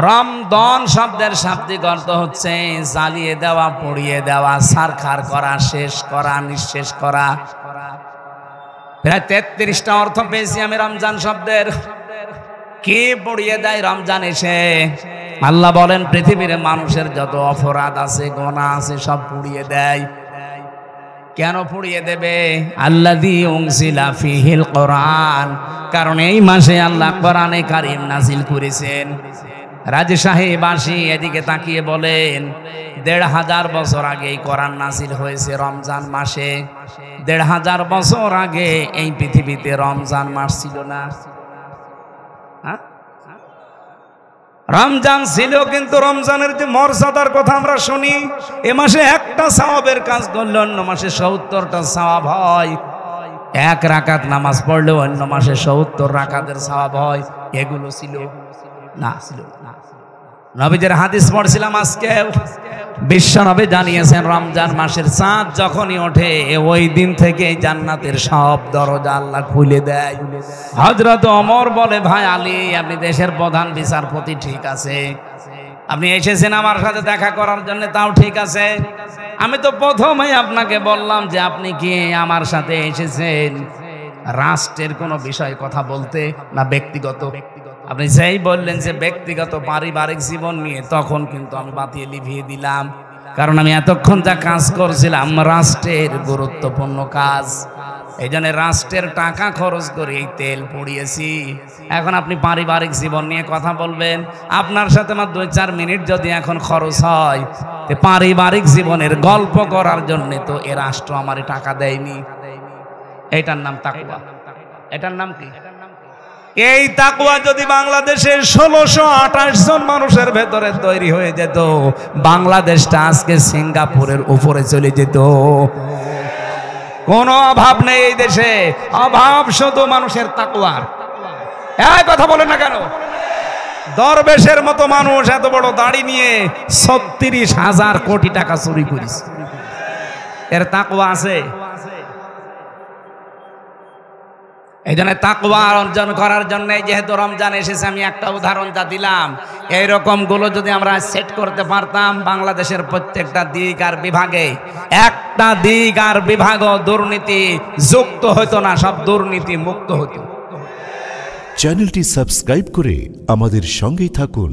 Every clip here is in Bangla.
রমদন শব্দের শাব্দিক অর্থ হচ্ছে জ্বালিয়ে দেওয়া, পুড়িয়ে দেওয়া, ছারখার করা, শেষ করা, নিঃশেষ করা। প্রায় 33টা অর্থ পেয়েছি আমি রমজান শব্দের। কি পুড়িয়ে দেয় রমজান এসে? আল্লাহ বলেন পৃথিবীর মানুষের যত অপরাধ আছে, গুনাহ আছে, সব পুড়িয়ে দেয়। কেন পুড়িয়ে দেবে? আল্লাযী উনজিলা ফীহিল কোরআন, কারণ এই মাসে আল্লাহ কোরআনে কারীম নাজিল করেছেন। রাজী সাহেব আসি এদিকে তাকিয়ে বলেন ১৫০০ বছর আগে এই কোরআন নাজিল হয়েছে রমজান মাসে। ১৫০০ বছর আগে এই পৃথিবীতে রমজান মাস ছিল না। রমজান ছিল, কিন্তু রমজানের যে মর্যাদার কথা আমরা শুনি, এ মাসে একটা সওয়াবের কাজ করলে অন্য মাসে ৭০টা সওয়াব হয়। এক রাকাত নামাজ পড়লে অন্য মাসে ৭০ রাকাতের সওয়াব হয়। এগুলো ছিল না, ছিল না। নবীদের হাদিস পড়ছিলাম আজকে, বিশ্ব নবী জানিয়েছেন রমজান মাসের চাঁদ যখনই ওঠে ওই দিন থেকে জান্নাতের সব দরজা আল্লাহ খুলে দেয়। হযরত ওমর বলে, ভাই আলী, আপনি দেশের প্রধান বিচারপতি, ঠিক আছে, আপনি এসেছেন আমার সাথে দেখা করার জন্য, তাও ঠিক আছে। আমি তো প্রথমেই আপনাকে বললাম যে আপনি কি আমার সাথে এসেছেন রাষ্ট্রের কোনো বিষয়ে কথা বলতে, না ব্যক্তিগত? আপনি যেই বললেন যে ব্যক্তিগত পারিবারিক জীবন নিয়ে, তখন কিন্তু আমি বাতিয়ে লিভিয়ে দিলাম, কারণ আমি এতক্ষণ যা কাজ করছিলাম রাষ্ট্রের গুরুত্বপূর্ণ কাজ। এই জন্য রাষ্ট্রের টাকা খরচ করে এই তেল পুড়িয়েছি। এখন আপনি পারিবারিক জীবন নিয়ে কথা বলবেন, আপনার সাথে আমার ২-৪ মিনিট যদি এখন খরচ হয়, পারিবারিক জীবনের গল্প করার জন্য তো এ রাষ্ট্র আমার টাকা দেয়নি। এটার নাম তাকওয়া। এটার নাম কি? এই তাকওয়া যদি বাংলাদেশের ১৬২৮ জন মানুষের ভেতরে তৈরি হয়ে যেত, বাংলাদেশটা আজকে সিঙ্গাপুরের উপরে চলে যেত। কোনো অভাব নেই এই দেশে, অভাব শুধু মানুষের তাকওয়ার। এই কথা বলেন না কেন? দরবেশের মতো মানুষ এত বড় দাড়ি নিয়ে ৩৬,০০০ কোটি টাকা চুরি করেছে, এর তাকওয়া আছে? এই জন্য তাকওয়া অর্জন করার জন্য যেহেতু রমজান এসেছে, আমি একটা উদাহরণ যা দিলাম, এইরকম গুলো যদি আমরা সেট করতে পারতাম, বাংলাদেশের প্রত্যেকটা দিক আর বিভাগে একটা দিক আর বিভাগ দুর্নীতি যুক্ত হতো না, সব দুর্নীতি মুক্ত হতো। চ্যানেলটি সাবস্ক্রাইব করে আমাদের সঙ্গেই থাকুন।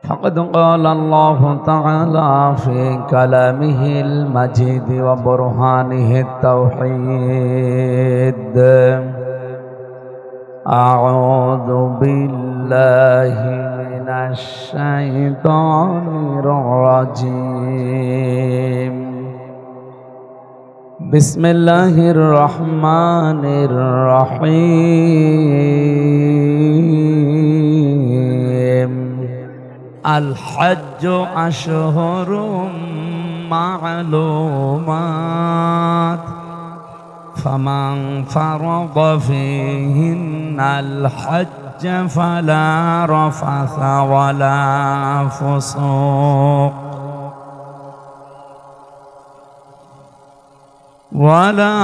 فقد قال الله تعالى في كلامه المجيد وبرهانه التوحيد: أعوذ بالله من الشيطان الرجيم. بسم الله الرحمن الرحيم. الحج أشهر معلومات فمن فرض فيهن الحج فلا رفث ولا فسوق ولا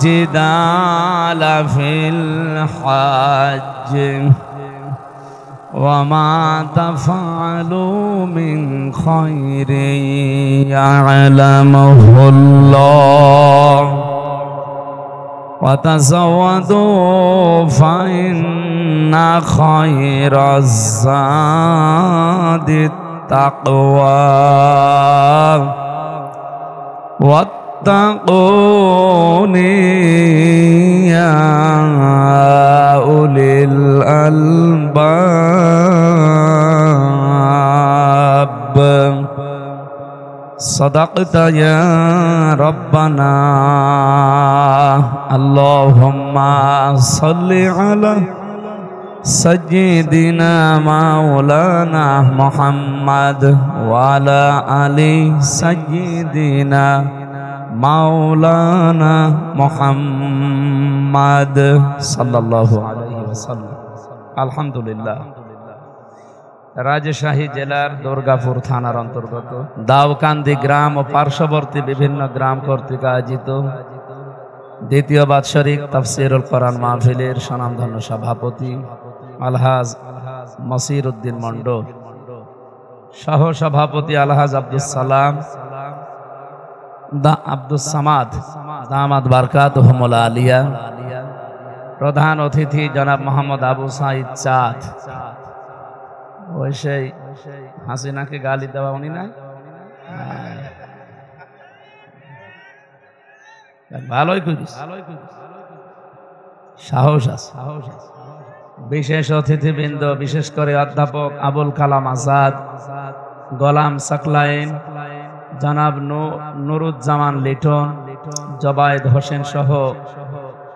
جدال في الحج وما تفعلوا من خير يعلمه الله وتزودوا فإن خير الزاد التقوى واتقون يا أولي الألباب. صدقت يا ربنا. اللهم صل على سيدنا مولانا محمد وعلى آل سيدنا مولانا محمد صلى الله عليه وسلم. الحمد لله. রাজশাহী জেলার দুর্গাপুর থানার অন্তর্গত দাউকান্দি গ্রাম ও পার্শ্ববর্তী বিভিন্ন গ্রাম কর্তৃক আয়োজিত দ্বিতীয় বাৎসরিক তাফসীরুল কোরআন মাহফিলের স্বনামধন্য সভাপতি আলহাজ মসির উদ্দিন মন্ডল, সহ সভাপতি আলহাজ আব্দুল সালাম আব্দুল সামাদ দামাদ বারকাতুহুমুল আলিয়া, প্রধান অতিথি জনাব মোহাম্মদ আবু সাইদ চাঁদ। ওই সেই হাসিনাকে গালি দেওয়া উনি নাই, ভালোই করিস, সাহস আছে। বিশেষ অতিথিবৃন্দ, বিশেষ করে অধ্যাপক আবুল কালাম আজাদ, গোলাম সাকলাইন, জনাব নুরুজ্জামান লিটন, জবায়েদ হোসেন সহ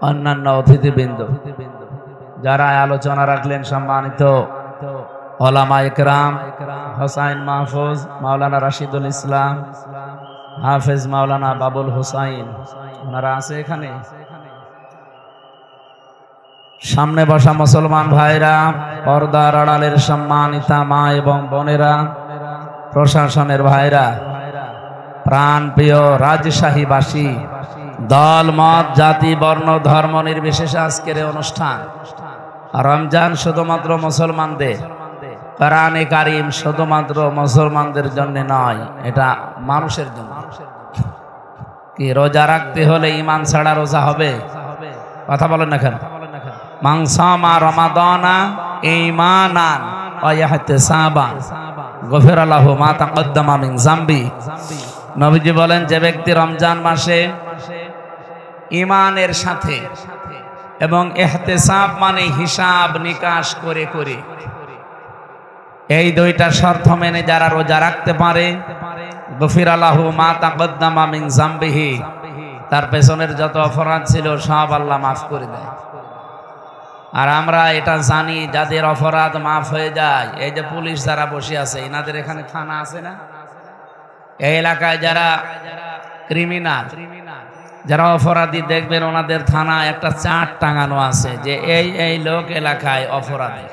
অন্যান্য অতিথিবৃন্দ যারা আলোচনা রাখলেন, সম্মানিত ওলামা ইকরাম, হোসাইন মাহফুজ, মাওলানা রাশিদুল ইসলাম, হাফেজ মাওলানা বাবুল হুসাইন, ওনারা আছে এখানে। সামনে বসা মুসলমান ভাইরা, পর্দার আড়ালের সম্মানিতা মা এবং বোনেরা, প্রশাসনের ভাইরা, প্রাণ প্রিয় রাজশাহীবাসী, দল মত জাতি বর্ণ ধর্ম নির্বিশেষে আজকের এই অনুষ্ঠান। রমজান শুধুমাত্র মুসলমানদের, কোরআনে কারীম শুধুমাত্র মুসলমানদের জন্য নয়, এটা মানুষের জন্য। কি রোজা রাখতে হলে ইমান ছাড়া রোজা হবে? কথা বলেন না কেন? মান সামা রমাদানা ঈমানান ওয়া ইহতিসাবান গফিরা লাহু মা তাকদ্দামা মিন যামবি। নবীজি বলেন, যে ব্যক্তি রমজান মাসে ঈমানের সাথে এবং ইহতিসাব মানে হিসাব নিকাশ করে করে, এই দুইটা শর্ত মেনে যারা রোজা রাখতে পারে, গফিরা লাহু মা তাকদ্দামা মিন যামবিহি, তার পেছনের যত অপরাধ ছিল সব আল্লাহ মাফ করে দেয়। আর আমরা এটা জানি, যাদের অপরাধ মাফ হয়ে যায়, এই যে পুলিশ যারা বসে আছে, এনাদের এখানে থানা আছে না? এই এলাকায় যারা ক্রিমিনাল, যারা অপরাধী, দেখবেন ওনাদের থানায় একটা চার্ট টাঙানো আছে যে এই এই লোক এলাকায় অপরাধী।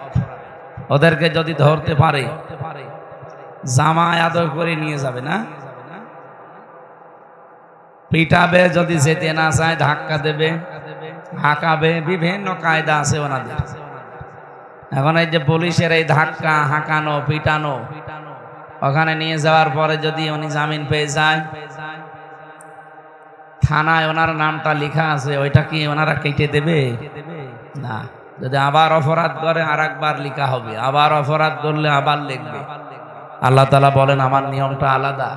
ওদেরকে যদি ধরতে পারে জামায় আদর করে নিয়ে যাবে না, পিটাবে, যদি যেতে না চায় ধাক্কা দেবে, হাঁকাবে, বিভিন্ন কায়দা আছে ওনাদের। এখন এই যে পুলিশের এই ধাক্কা, হাঁকানো, পিটানো, ওখানে নিয়ে যাওয়ার পরে যদি উনি জামিন পেয়ে যায়, থানায় ওনার নামটা লেখা আছে, ওইটা কি ওনারা কেটে দেবে? না। যদি আবার অপরাধ করে আর একবার লেখা হবে, আবার অপরাধ করলে আবার লিখবে। আল্লাহ তাআলা বলেন, আমার নিয়মটা আলাদা।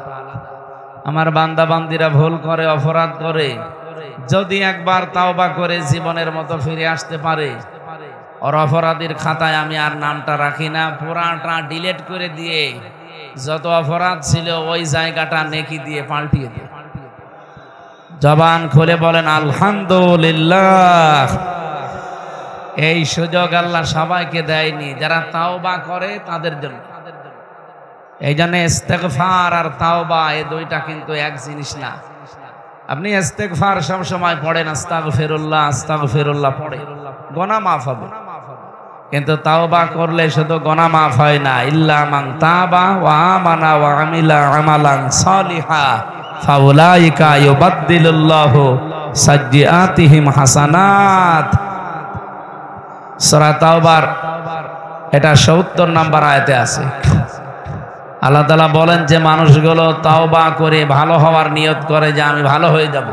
আমার বান্দা বান্দিরা ভুল করে, অপরাধ করে, যদি একবার তাওবা করে জীবনের মতো ফিরে আসতে পারে, ওর অপরাধীর খাতায় আমি আর নামটা রাখি না, পুরাটা ডিলিট করে দিয়ে যত অপরাধ ছিল ওই জায়গাটা নেকি দিয়ে পাল্টিয়ে দিই। জবান খুলে বলেন আলহামদুলিল্লাহ। এই সুযোগ আল্লাহ সবাইকে দেয়নি, যারা তাওবা করে তাদের জন্য। এই জন্য ইস্তেগফার আর তাওবা এই দুইটা কিন্তু এক জিনিস না। আপনি ইস্তেগফার সব সময় পড়েন, আস্তাগফিরুল্লাহ আস্তাগফিরুল্লাহ পড়ে, গুনাহ মাফ হবে। কিন্তু তাওবা করলে শুধু গুনাহ মাফ হয় না, ইল্লা মান তাবা ওয়া আমানা ওয়া আমিলা আমালান সালিহা ফাউলাইকা ইউবাদদিলুল্লাহু সাজ্জিআতিহিম হাসানাত। সূরা তাওবার এটা ৭০ নম্বর আয়াতে আছে। আল্লাহ তাআলা বলেন যে মানুষগুলো তাওবা করে ভালো হওয়ার নিয়ত করে যে আমি ভালো হয়ে যাব,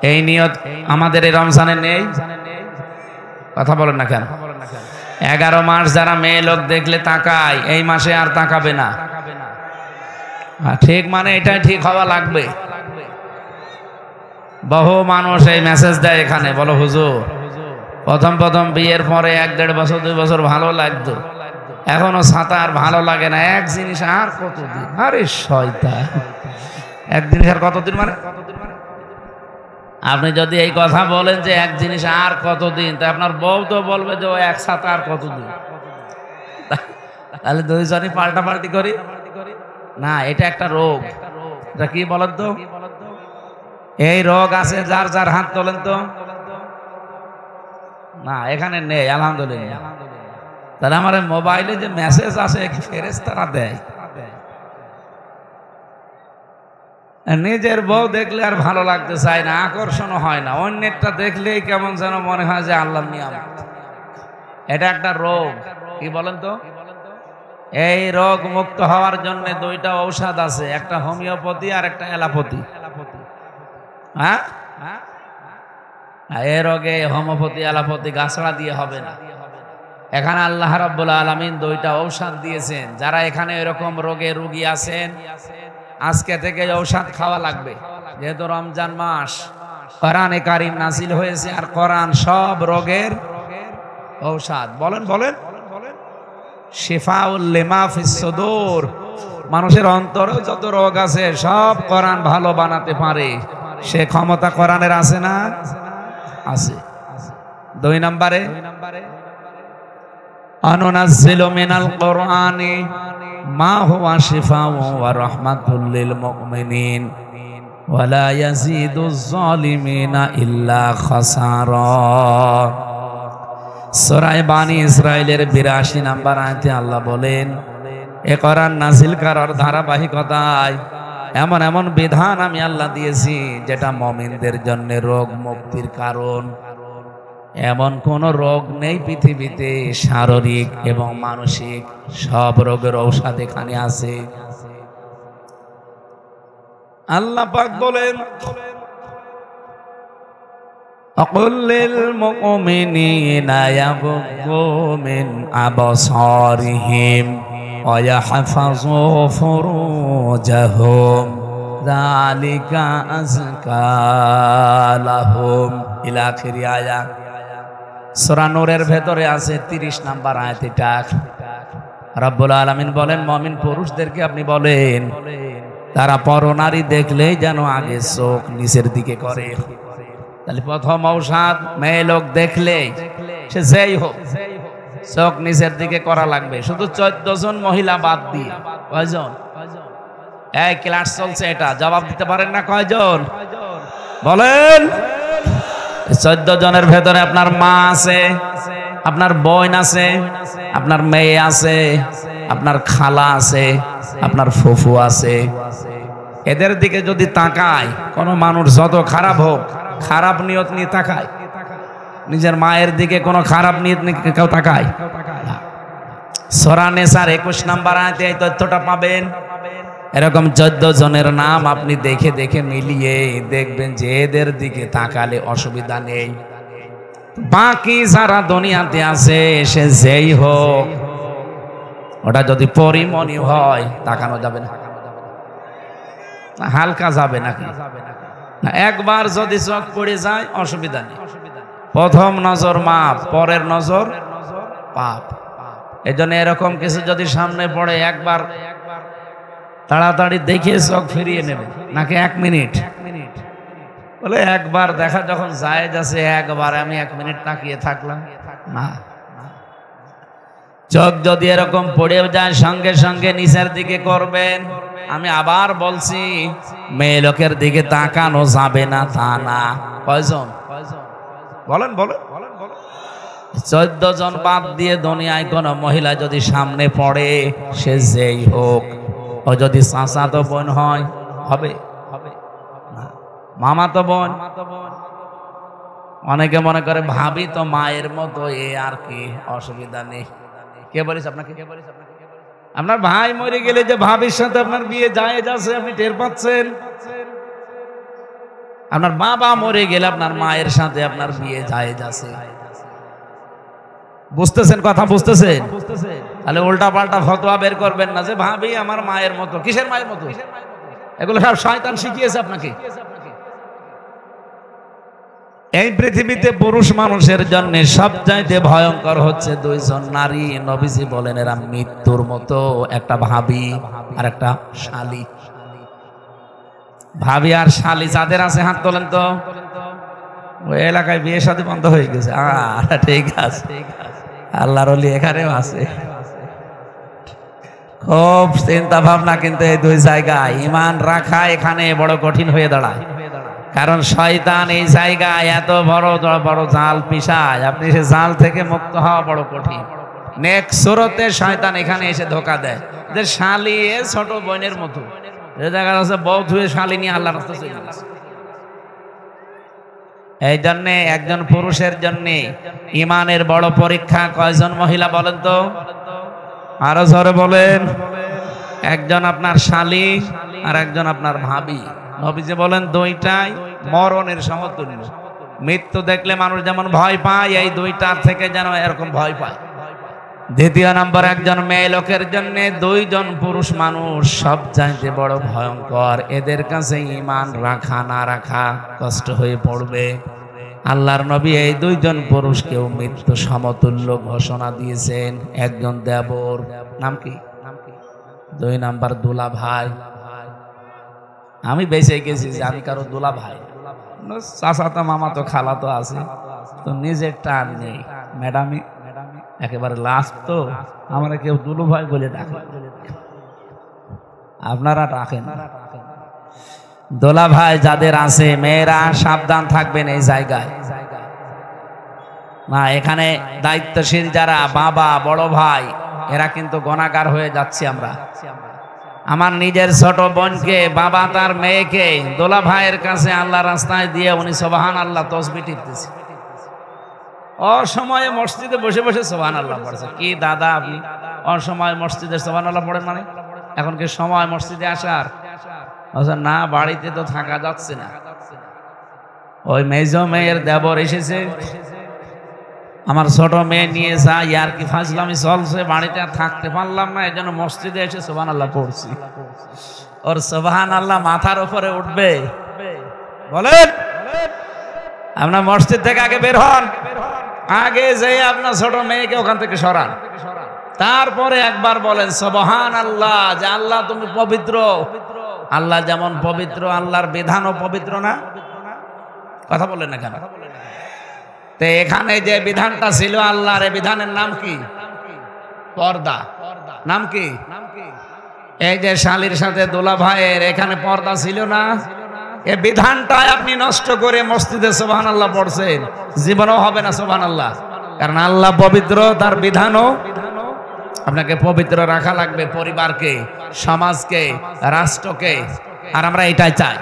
এই নিয়ত আমাদের এই রমজানে নেই। কথা বলেন না কেন? 11 মাস যারা মেয়ে লোক দেখলে তাকায়, এই মাসে আর তাকাবে না। ঠিক, মানে এটাই ঠিক হওয়া লাগবে। বহু মানুষ এই মেসেজ দেয় এখানে, বলো হুজুর প্রথম প্রথম বিয়ের পরে 1-1.5 বছর 2 বছর ভালো লাগতো, এখনো ছাতা আর ভালো লাগে না। এক জিনিস আর কতদিন? আরে শয়তান, এক জিনিস আর কতদিন মানে? আপনি যদি এই কথা বলেন যে এক জিনিস আর কতদিন, তা আপনার বউ তো বলবে যে ও এক ছাতা আর কতদিন। তাহলে দুইজনই পাল্টাপাল্টি করি না, এটা একটা রোগ। এটা কি বলেন তো? এই রোগ আছে যার যার হাত তোলেন তো। না, এখানে নেই আলহামদুলিল্লাহ। তাহলে আমার মোবাইলে যে মেসেজ আসে ফেরেশতারা দেয়, নিজের বউ দেখলে আর ভালো লাগতে চায় না, আকর্ষণ হয় না। অন্যেরটা দেখলেই কেমন যেন মনে হয় যে আল্লাহর নিয়ামত। এটা একটা রোগ। কি বলেন তো? এই রোগ মুক্ত হওয়ার জন্য দুইটা ঔষধ আছে, একটা হোমিওপ্যাথি আর একটা অ্যালোপ্যাথি। হ্যাঁ, এই রোগে হোমিওপ্যাথি অ্যালোপ্যাথি গাছড়া দিয়ে হবে না। এখানে আল্লাহ রাব্বুল আলামিন দুইটা ঔষধ দিয়েছেন। যারা এখানে এরকম রোগে রোগী আছেন, আজকে থেকে ঔষধ খাওয়া লাগবে। যেহেতু রমজান মাস, কোরআনে কারীম নাযিল হয়েছে, আর কোরআন সব রোগের ঔষধ। বলেন বলেন, শিফাউল লিমা ফিস সুদূর। মানুষের অন্তরে যত রোগ আছে সব কোরআন ভালো বানাতে পারে, সে ক্ষমতা কোরআনের আছে না? আছে। 2 নম্বরে, আনুনাজ্জিলু মিনাল কোরআনি মা হুয়া শিফাউ ওয়া রাহমাতুল লিল মুমিনিন ওয়া লা ইয়াজিদুজ জালিমিনা ইল্লা খাসারা। সূরা বানী ইসরাঈলের 82 নম্বর আয়াতে আল্লাহ বলেন, এ কোরআন নাযিল করার ধারাবাহিকতায় এমন এমন বিধান আমি আল্লাহ দিয়েছি যেটা মুমিনদের জন্য রোগ মুক্তির কারণ। এমন কোন রোগ নেই পৃথিবীতে, শারীরিক এবং মানসিক সব রোগের ঔষধ এখানে আছে। আল্লাহ পাক বলেন, أقل للمؤمنين يغضوا من أبصارهم ويحفظوا فروجهم ذلك أزكى لهم إلى آخر آية। সূরা নূরের ভেতরে আছে 30 নম্বর আয়াত। এটা রব্বুল আলামিন বলেন, মুমিন পুরুষদেরকে আপনি বলেন তারা পরনারী দেখলেই যেন আগে চোখ নিচের দিকে করে। তাহলে প্রথম ঔষধ, মেয়ে লোক দেখলে সে যেই হোক চোখ নিচের দিকে করা লাগবে। শুধু 14 জন মহিলা বাদ দিয়ে কয়জন? এই ক্লাস চলছে, এটা জবাব দিতে পারেন না? কয়জন বলেন? 14 জনের ভেতরে আপনার মা আছে, আপনার বোন আছে, আপনার মেয়ে আছে, আপনার খালা আছে, আপনার ফুফু আছে। এদের দিকে যদি তাকায় কোন মানুষ, যত খারাপ হোক, খারাপ নিয়ত নিয়ে তাকায়, নিজের মায়ের দিকে কোনো খারাপ নিয়ত নিয়ে কেউ তাকায়? সূরা নিসার 21 নম্বর আয়াতে এই তথ্যটা পাবেন। এরকম 14 জনের নাম আপনি দেখে দেখে মিলিয়ে দেখবেন যে এদের দিকে তাকালে অসুবিধা নেই। বাকি যারা দুনিয়াতে আছে সে যেই হোক, ওটা যদি পরিমণি হয় তাকানো যাবে না, হালকা যাবে নাকি? না, একবার যদি চোখ পড়ে যায় অসুবিধা নেই। প্রথম নজর মাপ, পরের নজর পাপ। এজন্য এরকম কিছু যদি সামনে পড়ে একবার তাড়াতাড়ি দেখে চোখ ফিরিয়ে নেবে, নাকি 1 মিনিট বলে একবার দেখা যখন জায়েজ আছে, একবার আমি 1 মিনিট তাকিয়ে থাকলাম না। চোখ যদি এরকম পড়ে যায় সঙ্গে সঙ্গে নিচের দিকে করবেন। আমি আবার বলছি, মেয়ে লোকের দিকে তাকানো যাবে না তা না। কয়জন বলেন বলেন? 14 জন বাদ দিয়ে দুনিয়ায় কোন মহিলা যদি সামনে পড়ে, সে যেই হোক, ও যদি চাচাতো বোন হয় হবে, মামাতো বোন, অনেকে মনে করে ভাবি তো মায়ের মতো, এ আর কি, অসুবিধা নেই। কে বলিস আপনাকে? আপনার ভাই মরে গেলে যে ভাবির সাথে আপনার বিয়ে জায়েজ আছে, আপনি টের পাচ্ছেন? আপনার বাবা মরে গেলে আপনার মায়ের সাথে আপনার বিয়ে জায়েজ আছে। বুঝতেছেন কথা? বুঝতেছেন? তাহলে উল্টা পাল্টা ফতোয়া বের করবেন না যে ভাবি আমার মায়ের মতো। কিসের মায়ের মতো? এগুলো সব শয়তান শিখিয়েছে আপনাকে। এই পৃথিবীতে পুরুষ মানুষের জন্য সবচাইতে ভয়ঙ্কর হচ্ছে 2 জন নারী। নবীজি বলেন এরা মৃত্যুর মতো, একটা ভাবি আর একটা শালী। ভাবি আর শালী যাদের আছে হাত তোলেন তো। ওই এলাকায় বিয়ে শাদী বন্ধ হয়ে গেছে। ঠিক আছে, আল্লাহর ওলি এখানেও আছে। খুব চিন্তা ভাবনা কিন্তু এই 2 জায়গায় ঈমান রাখা এখানে বড় কঠিন হয়ে দাঁড়ায়। কারণ শয়তান এই জায়গায় এত বড় বড় জাল পিছায়, আপনি সে জাল থেকে মুক্ত হওয়া বড় কঠিন। নেক্সট সুরতে শয়তান এখানে এসে ধোকা দেয় যে শালী ছোট বোনের মতো। যে জায়গা আছে বউ ধুয়ে শালী নিয়ে আল্লাহর রাস্তায় চলে গেছে। এই জন্যে একজন পুরুষের জন্য ইমানের বড় পরীক্ষা কয়জন মহিলা বলেন তো? আরো জোরে বলেন। একজন আপনার শালী আর একজন আপনার ভাবি। নবীজি বলেন দুইটাই মরণের সমতুল্য। মৃত্যু দেখলে মানুষ যেমন ভয় পায়, এই দুইটার থেকে যেন এরকম ভয় পায়। দ্বিতীয় নম্বর, একজন মেয়ে লোকের জন্য দুইজন পুরুষ মানুষ সবচাইতে বড় ভয়ঙ্কর। এদের কাছে ঈমান রাখা না রাখা কষ্ট হয়ে পড়বে। আল্লাহর নবী এই দুইজন পুরুষকেও মৃত্যু সমতুল্য ঘোষণা দিয়েছেন। একজন দেবর, নাম কি? দুই নাম্বার দুলা ভাই। আমি বেঁচে গেছি যে আমি কারো দুলা ভাই, চাচা তো মামা তো খালা তো আছে, তো নিজের টান নেই। ম্যাডামি একেবারে লাস্ট, তো আমরা কেউ দুলু ভাই বলে ডাকে, আপনারা ডাকেন। দোলা ভাই যাদের আছে, মেয়েরা সাবধান থাকবেন এই জায়গায়। না, এখানে দায়িত্বশীল যারা বাবা বড় ভাই, এরা কিন্তু গুনাহগার হয়ে যাচ্ছে। আমরা আমার নিজের ছোট বোনকে বাবা তার মেয়েকে দোলা ভাইয়ের কাছে আল্লাহ রাস্তায় দিয়ে উনি সুবহানাল্লাহ তাসবিহ টিপতেছে। অসময়ে মসজিদে বসে বসে সুবহানাল্লাহ পড়ছে। কি দাদা আপনি অসময়ে মসজিদে সুবহানাল্লাহ পড়েন মানে? এখন কি সময় মসজিদে আসার? না, বাড়িতে তো থাকা যাচ্ছে না। ওই মেজো মেয়ের দেবর এসেছে, আমার ছোট মেয়ে নিয়ে যাই আর কি ফাজলামি চলছে, বাড়িতে আর থাকতে পারলাম না, এই জন্য মসজিদে এসে সুবহানাল্লাহ পড়ছি। ওর সুবহানাল্লাহ মাথার উপরে উঠবে? বলেন, আপনার মসজিদ থেকে আগে বের হন, আগে যে আপনার ছোট মেয়েকে ওখান থেকে সরান, তারপরে একবার বলেন সুবহানাল্লাহ, যে আল্লাহ তুমি পবিত্র। আল্লাহ যেমন পবিত্র, আল্লাহর বিধানও পবিত্র না? কথা বলেন না কেন? তো এখানে যে বিধানটা ছিল আল্লাহর, এই বিধানের নাম কি? পর্দা। নাম কি? এই যে শালীর সাথে দোলা ভাইয়ের এখানে পর্দা ছিল না, এই বিধানটা আপনি নষ্ট করে মসজিদে সুবহানাল্লাহ পড়ছেন, জীবনও হবে না সুবহানাল্লাহ। কারণ আল্লাহ পবিত্র, তার বিধানও আপনাকে পবিত্র রাখা লাগবে, পরিবারকে, সমাজকে, রাষ্ট্রকে। আর আমরা এটাই চাই।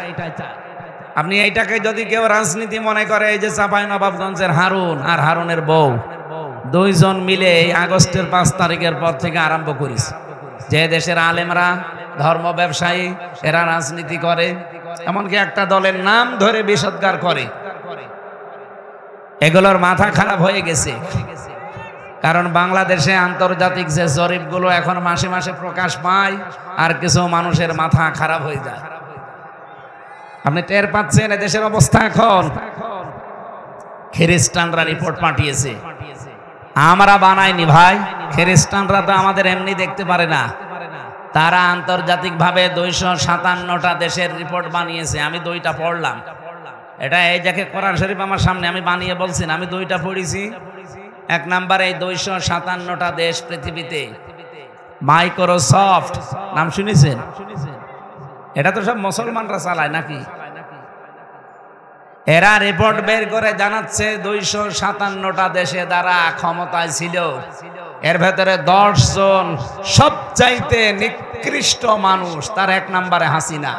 আপনি এইটাকে যদি কেউ রাজনীতি মনে করে, এই যে চাঁপাইনবাবগঞ্জের হারুন আর হারুনের বউ দুইজন মিলে এই আগস্টের 5 তারিখের পর থেকে আরম্ভ করিস, যে দেশের আলেমরা, ধর্ম ব্যবসায়ী, এরা রাজনীতি করে, এমনকি একটা দলের নাম ধরে বিষোদ্গার করে। এগুলোর মাথা খারাপ হয়ে গেছে। কারণ বাংলাদেশে আন্তর্জাতিক যে জরিপগুলো এখন মাসে মাসে প্রকাশ পায়, আর কিছু মানুষের মাথা খারাপ হয়ে যায়। আপনি টের পাচ্ছেন দেশের অবস্থা এখন? খ্রিস্টানরা রিপোর্ট পাঠিয়েছে, আমরা বানাইনি ভাই। খ্রিস্টানরা তো আমাদের এমনি দেখতে পারে না, তারা আন্তর্জাতিক ভাবে 257টা দেশের রিপোর্ট বানিয়েছে। আমি 2টা পড়লাম। এটা এই যে কোরআন শরীফ আমার সামনে, আমি বানিয়ে বলছি না, আমি 2টা পড়েছি। 1 নম্বরে এই 257টা দেশ পৃথিবীতে। মাইক্রোসফট নাম শুনেছেন? এটা তো সব মুসলমানরা চালায় নাকি? এরা রিপোর্ট বের করে জানাচ্ছে 257টা দেশে যারা ক্ষমতায় ছিল, এর ভেতরে 10 জন সবচাইতে নিকৃষ্ট মানুষ। তার 1 নম্বরে হাসিনা,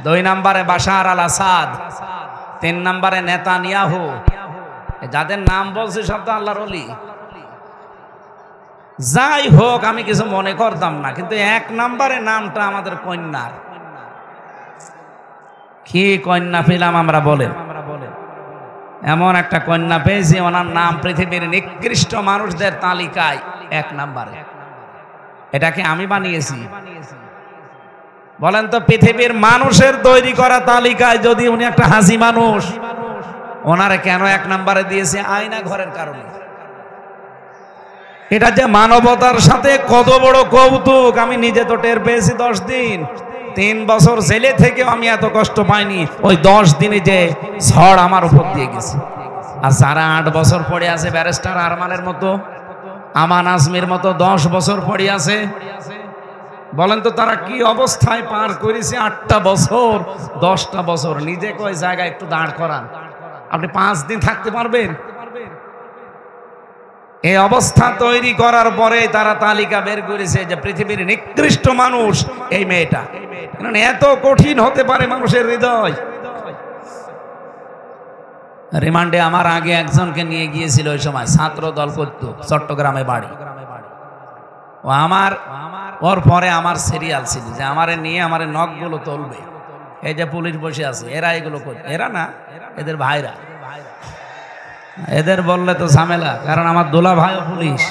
2 নম্বরে বাশার আল আসাদ, 3 নম্বরে নেতানিয়াহু। যাদের নাম বলছি সব তো আল্লাহর ওলি। যাই হোক, আমি কিছু মনে করতাম না, কিন্তু 1 নম্বরে নামটা আমাদের কন্যার। কি কন্যা পেলাম আমরা বলেন? এমন একটা কন্যা পেয়েছি, ওনার নাম পৃথিবীর নিকৃষ্ট মানুষদের তালিকায় 1 নম্বরে। এটাকে আমি বানিয়েছি? বলেন তো, পৃথিবীর মানুষের তৈরি করা তালিকায় যদি উনি একটা হাসি মানুষ, ওনারে কেন 1 নম্বরে দিয়েছে? আয়না ঘরের কারণে। এটা যে মানবতার সাথে কত বড় কৌতুক, আমি নিজে তো টের পেয়েছি 10 দিন। 3 বছর জেলে থেকে আমি এত কষ্ট পাইনি, ওই 10 দিনে যে ঝড় আমার উপর দিয়ে গেছে। আর যারা 8 বছর পড়ে আছে, ব্যারিস্টার আরমানের মতো, আমান আজমির মতো 10 বছর পড়ে আছে, বলেন তো তারা কি অবস্থায় পার করেছে? 8টা বছর, 10টা বছর। নিজে কই জায়গায় একটু দাঁড় করান, আপনি 5 দিন থাকতে পারবেন? এই অবস্থা তৈরি করার পরে তারা তালিকা বের করেছে যে পৃথিবীর নিকৃষ্ট মানুষ এই মেয়েটা। এত কঠিন হতে পারে মানুষের হৃদয়? রিমান্ডে আমার আগে একজনকে নিয়ে গিয়েছিল ওই সময়, ছাত্র দল করত, চট্টগ্রামে বাড়ি। ও ওর পরে আমার সিরিয়াল ছিল যে আমারে নিয়ে আমারে নখগুলো তুলবে। এই যে পুলিশ বসে আছে, এরা এগুলো করবে, এরা না, এদের ভাইরা। এদের বললে তো ঝামেলা, কারণ আমার দোলা ভাইও পুলিশ,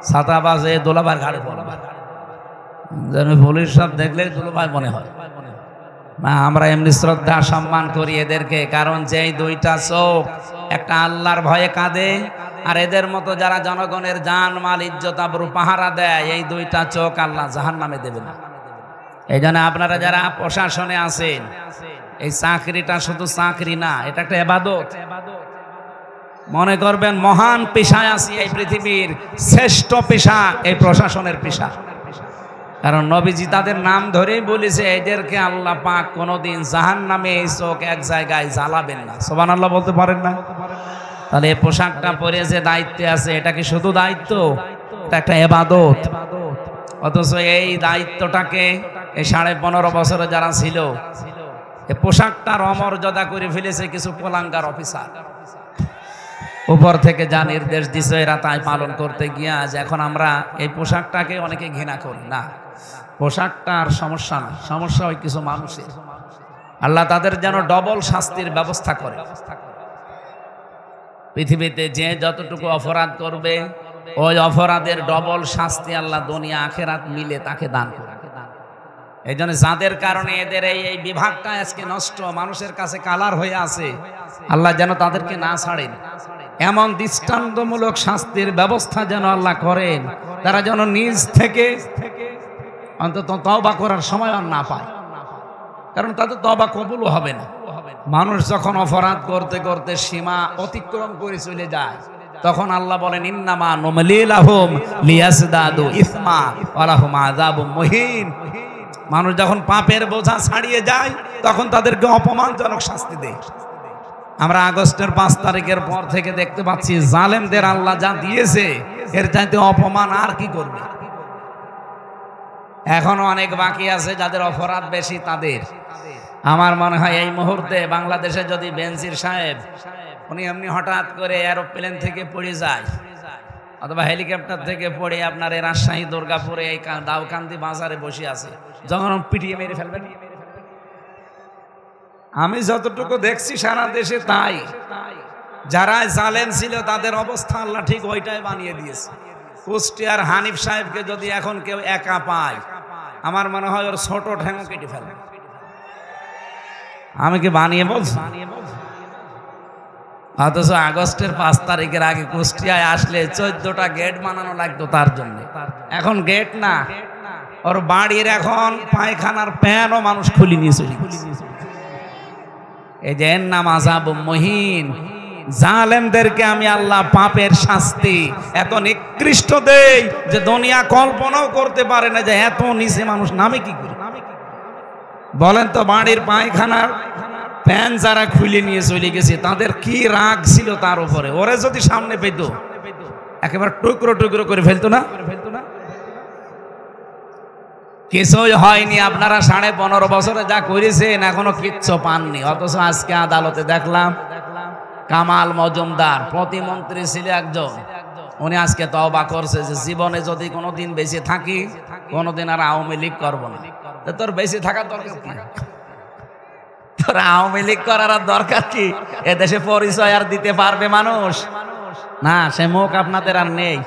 ছাতাবাজ, এ দোলাভাইয়ের ঘাড়ে পড়বে। যেন পুলিশ সব দেখলে দোলাভাই মনে হয় না। আমরা এমনি শ্রদ্ধা সম্মান করি এদেরকে, কারণ যেই দুইটা চোখ, একটা আল্লাহর ভয়ে কাঁদে, আর এদের মতো যারা জনগণের জান মাল ইজ্জত আবরু পাহারা দেয়, এই দুইটা চোখ আল্লাহ জাহান্নামে দেবে না। এই জন্য আপনারা যারা প্রশাসনে আছেন, এই চাকরিটা শুধু চাকরি না, এটা একটা ইবাদত। মনে করবেন মহান পেশায় আছি, এই পৃথিবীর শ্রেষ্ঠ পেশা এই প্রশাসনের পেশা। কারণ নবীজি তাদের নাম ধরেই বলেছে, এদেরকে আল্লাহ পাক কোনোদিন জাহান্নামে এই চোখ এক জায়গায় জ্বালাবেন না। সুবহানাল্লাহ বলতে পারেন না? তাহলে এই পোশাকটা পরে যে দায়িত্বে আছে, এটা কি শুধু দায়িত্ব? এটা একটা ইবাদত। অথচ এই দায়িত্বটাকে এই 15.5 বছরে যারা ছিল, এই পোশাকটার অমর্যাদা করে ফেলেছে কিছু পোলাঙ্গার অফিসার। উপর থেকে যা নির্দেশ দিছে এরা তাই পালন করতে গিয়ে আজ এখন আমরা এই পোশাকটাকে অনেকে ঘৃণা করি না। পোশাকটার সমস্যা না, সমস্যা ওই কিছু মানুষের। আল্লাহ তাদের যেন ডবল শাস্তির ব্যবস্থা করে। পৃথিবীতে যে যতটুকু অপরাধ করবে, ওই অপরাধের ডবল শাস্তি আল্লাহ দুনিয়া আখেরাত মিলে তাকে দান করে। এই জন্য যাদের কারণে এদের এই বিভাগটা আজকে নষ্ট, মানুষের কাছে কালার হয়ে আছে, আল্লাহ যেন তাদেরকে না ছাড়েন। এমন দৃষ্টান্তমূলক শাস্তির ব্যবস্থা যেন আল্লাহ করেন, তারা যেন নিজ থেকে অন্তত তওবা করার সময় আর না পায়, কারণ তাদের তওবা কবুলও হবে না। মানুষ যখন অপরাধ করতে করতে সীমা অতিক্রম করে চলে যায়, তখন আল্লাহ বলেন ইন্নামা নুমলি লাহুম লিয়াজদাদু ইসমা ওয়া লাহুম আযাবুম মুহিন। মানুষ যখন পাপের বোঝা ছাড়িয়ে যায়, তখন তাদেরকে অপমানজনক শাস্তি দেয়। আমরা আগস্টের 5 তারিখের পর থেকে দেখতে পাচ্ছি জালেমদের আল্লাহ যা দিয়েছে, এর চাইতে অপমান আর কি করবে। এখনো অনেক বাকি আছে যাদের অপরাধ বেশি তাদের। আমার মনে হয় এই মুহূর্তে বাংলাদেশে যদি বেনজির সাহেব উনি এমনি হঠাৎ করে এরোপ্লেন থেকে পড়ে যায়, অথবা হেলিকপ্টার থেকে পড়ে আপনার এই রাজশাহী দুর্গাপুরে এই দাউকান্দি বাজারে বসে আছে, যখন পিটিয়ে মেরে ফেলবেন। আমি যতটুকু দেখছি সারা দেশে তাই। যারা জালেম ছিল তাদের অবস্থা আল্লাহ ঠিক ওইটাই বানিয়ে দিয়েছে। কুষ্টিয়ার হানিফ সাহেবকে যদি এখন কেউ একা পায়, আমার মনে হয় ওর ছোট ঠ্যাঙও কেটে ফেলবে। আমি কি বানিয়ে বলছি? অথচ আগস্টের 5 তারিখের আগে কুষ্টিয়ায় আসলে 14টা গেট বানানো লাগতো তার জন্য। এখন গেট না, ওর বাড়ির এখন পায়খানার প্যানও মানুষ খুলে নিয়ে চলে গেছে। এই যে এর নাম আযাবুম মুহিন। জালেমদেরকে আমি আল্লাহ পাপের শাস্তি এত নিকৃষ্ট দেই যে দুনিয়া কল্পনাও করতে পারে না যে এত নিচে মানুষ নামে কি করে। বলেন তো, বাড়ির পায়খানার প্যান যারা খুলে নিয়ে চলে গেছে, তাদের কি রাগ ছিল তার উপরে। ওরে যদি সামনে পেত, একেবারে টুকরো টুকরো করে ফেলতো না? কিছুই হয়নি। আপনারা 15.5 বছরে যা করেছেন এখনো কিচ্ছু পাননি। অথচ আজকে আদালতে দেখলাম কামাল মজুমদার প্রতিমন্ত্রী ছিল একজন, উনি আজকে তওবা করছে যে জীবনে যদি কোনোদিন বেঁচে থাকি, কোনোদিন আর আওয়ামী লীগ করবো না। তোর বেঁচে থাকার দরকার কি? তোর আওয়ামী লীগ করার আর দরকার কি? এদেশে পরিচয় আর দিতে পারবে মানুষ না, সে মুখ আপনাদের আর নেই।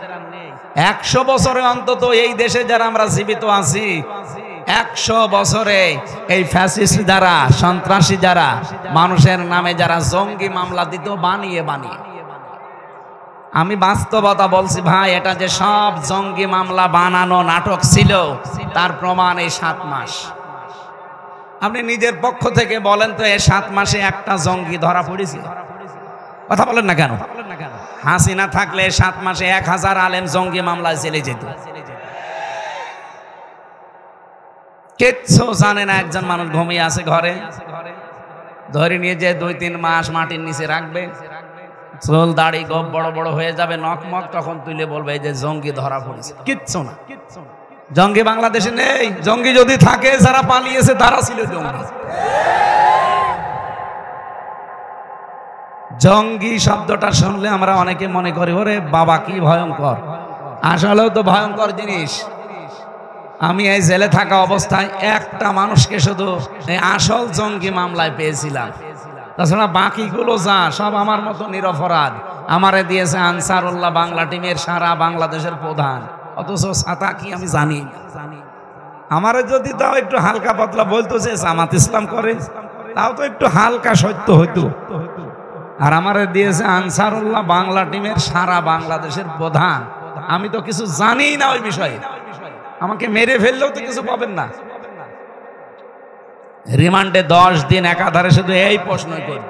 100 বছরে অন্তত এই দেশে যারা আমরা জীবিত আছি, 100 বছরে এই ফ্যাসিস্ট যারা, সন্ত্রাসী যারা, মানুষের নামে যারা জঙ্গি মামলা দিত বানিয়ে বানিয়ে, আমি বাস্তবতা বলছি ভাই, এটা যে সব জঙ্গি মামলা বানানো নাটক ছিল তার প্রমাণ এই 7 মাস। আপনি নিজের পক্ষ থেকে বলেন তো, এই 7 মাসে একটা জঙ্গি ধরা পড়েছে? কথা বলেন না কেন? হাসিনা থাকলে 7 মাসে 1000 আলেম জঙ্গি মামলায় চলে যেত। কিচ্ছু জানে না একজন মানুষ ঘুমিয়ে আছে ঘরে, ধরে নিয়ে যে 2-3 মাস মাটির নিচে রাখবে, চুল দাড়ি গোপ বড় বড় হয়ে যাবে, নকমক, তখন তুলে বলবে এই যে জঙ্গি ধরা পড়েছে। কিচ্ছু না, জঙ্গি বাংলাদেশে নেই। জঙ্গি যদি থাকে, যারা পালিয়েছে তারা ছিল জঙ্গি। জঙ্গি শব্দটা শুনলে আমরা অনেকে মনে করি ওরে বাবা কি ভয়ঙ্কর, আসলেও তো ভয়ঙ্কর জিনিস। আমি এই জেলে থাকা অবস্থায় একটা মানুষকে শুধু এই আসল জঙ্গি মামলায় পেয়েছিলাম, তাছাড়া বাকিগুলো যা সব আমার মতো নিরপরাধ। আমারে দিয়েছে আনসারুল্লাহ বাংলা টিমের সারা বাংলাদেশের প্রধান, অথচ ছাতা কি আমি জানি। আমারে যদি তাও একটু হালকা পাতলা বলতো যে জামাত ইসলাম করে, তাও তো একটু হালকা সত্য হইতো। আর আমারে দিয়েছে আনসারুল্লাহ বাংলা টিমের সারা বাংলাদেশের প্রধান, আমি তো কিছু জানি না ওই বিষয়ে। আমাকে মেরে ফেললেও তো কিছু পাবেন না। রিমান্ডে 10 দিন একাধারে শুধু এই প্রশ্নই করি,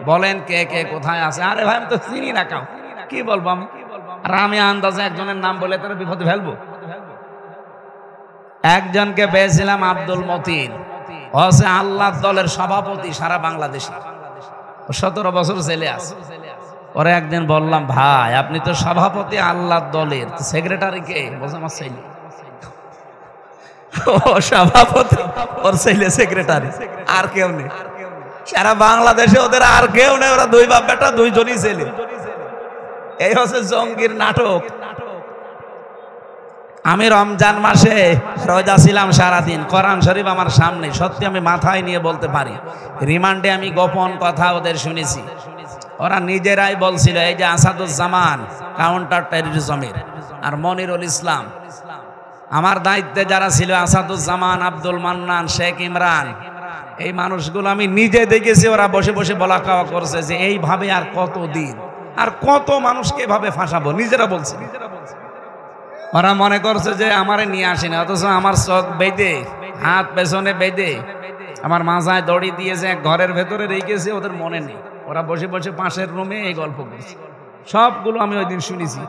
বলেন কে কে কোথায় আছে। আরে ভাই আমি তো চিনি না কাউ, কি বলবো আমি? আর আমি আন্দাজে একজনের নাম বলে তারা বিপদে ফেলবো। একজনকে পেয়েছিলাম আব্দুল মতিন, হচ্ছে আল্লাহ দলের সভাপতি সারা বাংলাদেশে, 17 বছর জেলে আছে। পরে একদিন বললাম ভাই আপনি তো সভাপতি আল্লাহ দলের, সেক্রেটারি কে? বলছে আমার ছেলে। সভাপতি ওর ছেলে সেক্রেটারি, আর কেউ নেই সারা বাংলাদেশে, ওদের আর কেউ নেই, ওরা দুই বাপ বেটা দুইজনই ছেলে। এই হচ্ছে জঙ্গির নাটক। আমি রমজান মাসে রোজা ছিলাম সারাদিন, কোরআন শরীফ আমার সামনে, সত্যি আমি মাথায় নিয়ে বলতে পারি। রিমান্ডে আমি গোপন কথা ওদের শুনেছি, ওরা নিজেরাই বলছিল এই যে আসাদুজ্জামান কাউন্টার টেররিজমের আর মনিরুল ইসলাম, আমার দায়িত্বে যারা ছিল আসাদুজ্জামান, আব্দুল মান্নান, শেখ ইমরান, এই মানুষগুলো আমি নিজে দেখেছি। ওরা বসে বসে বলা খাওয়া করছে যে এইভাবে আর কত দিন, আর কত মানুষকে এভাবে ফাঁসাবো, নিজেরা বলছে। ওরা মনে করছে যে আমারে নিয়ে আসেনি, অথচ আমার চোখ বেঁধে, হাত পেছনে বেঁধে, আমার মাথায় দড়ি দিয়েছে, এক ঘরের ভেতরে রেখেছে, ওদের মনে নেই। ওরা বসে বসে পাশের রুমে এই গল্প করছে, সবগুলো আমি ওই দিন শুনেছি।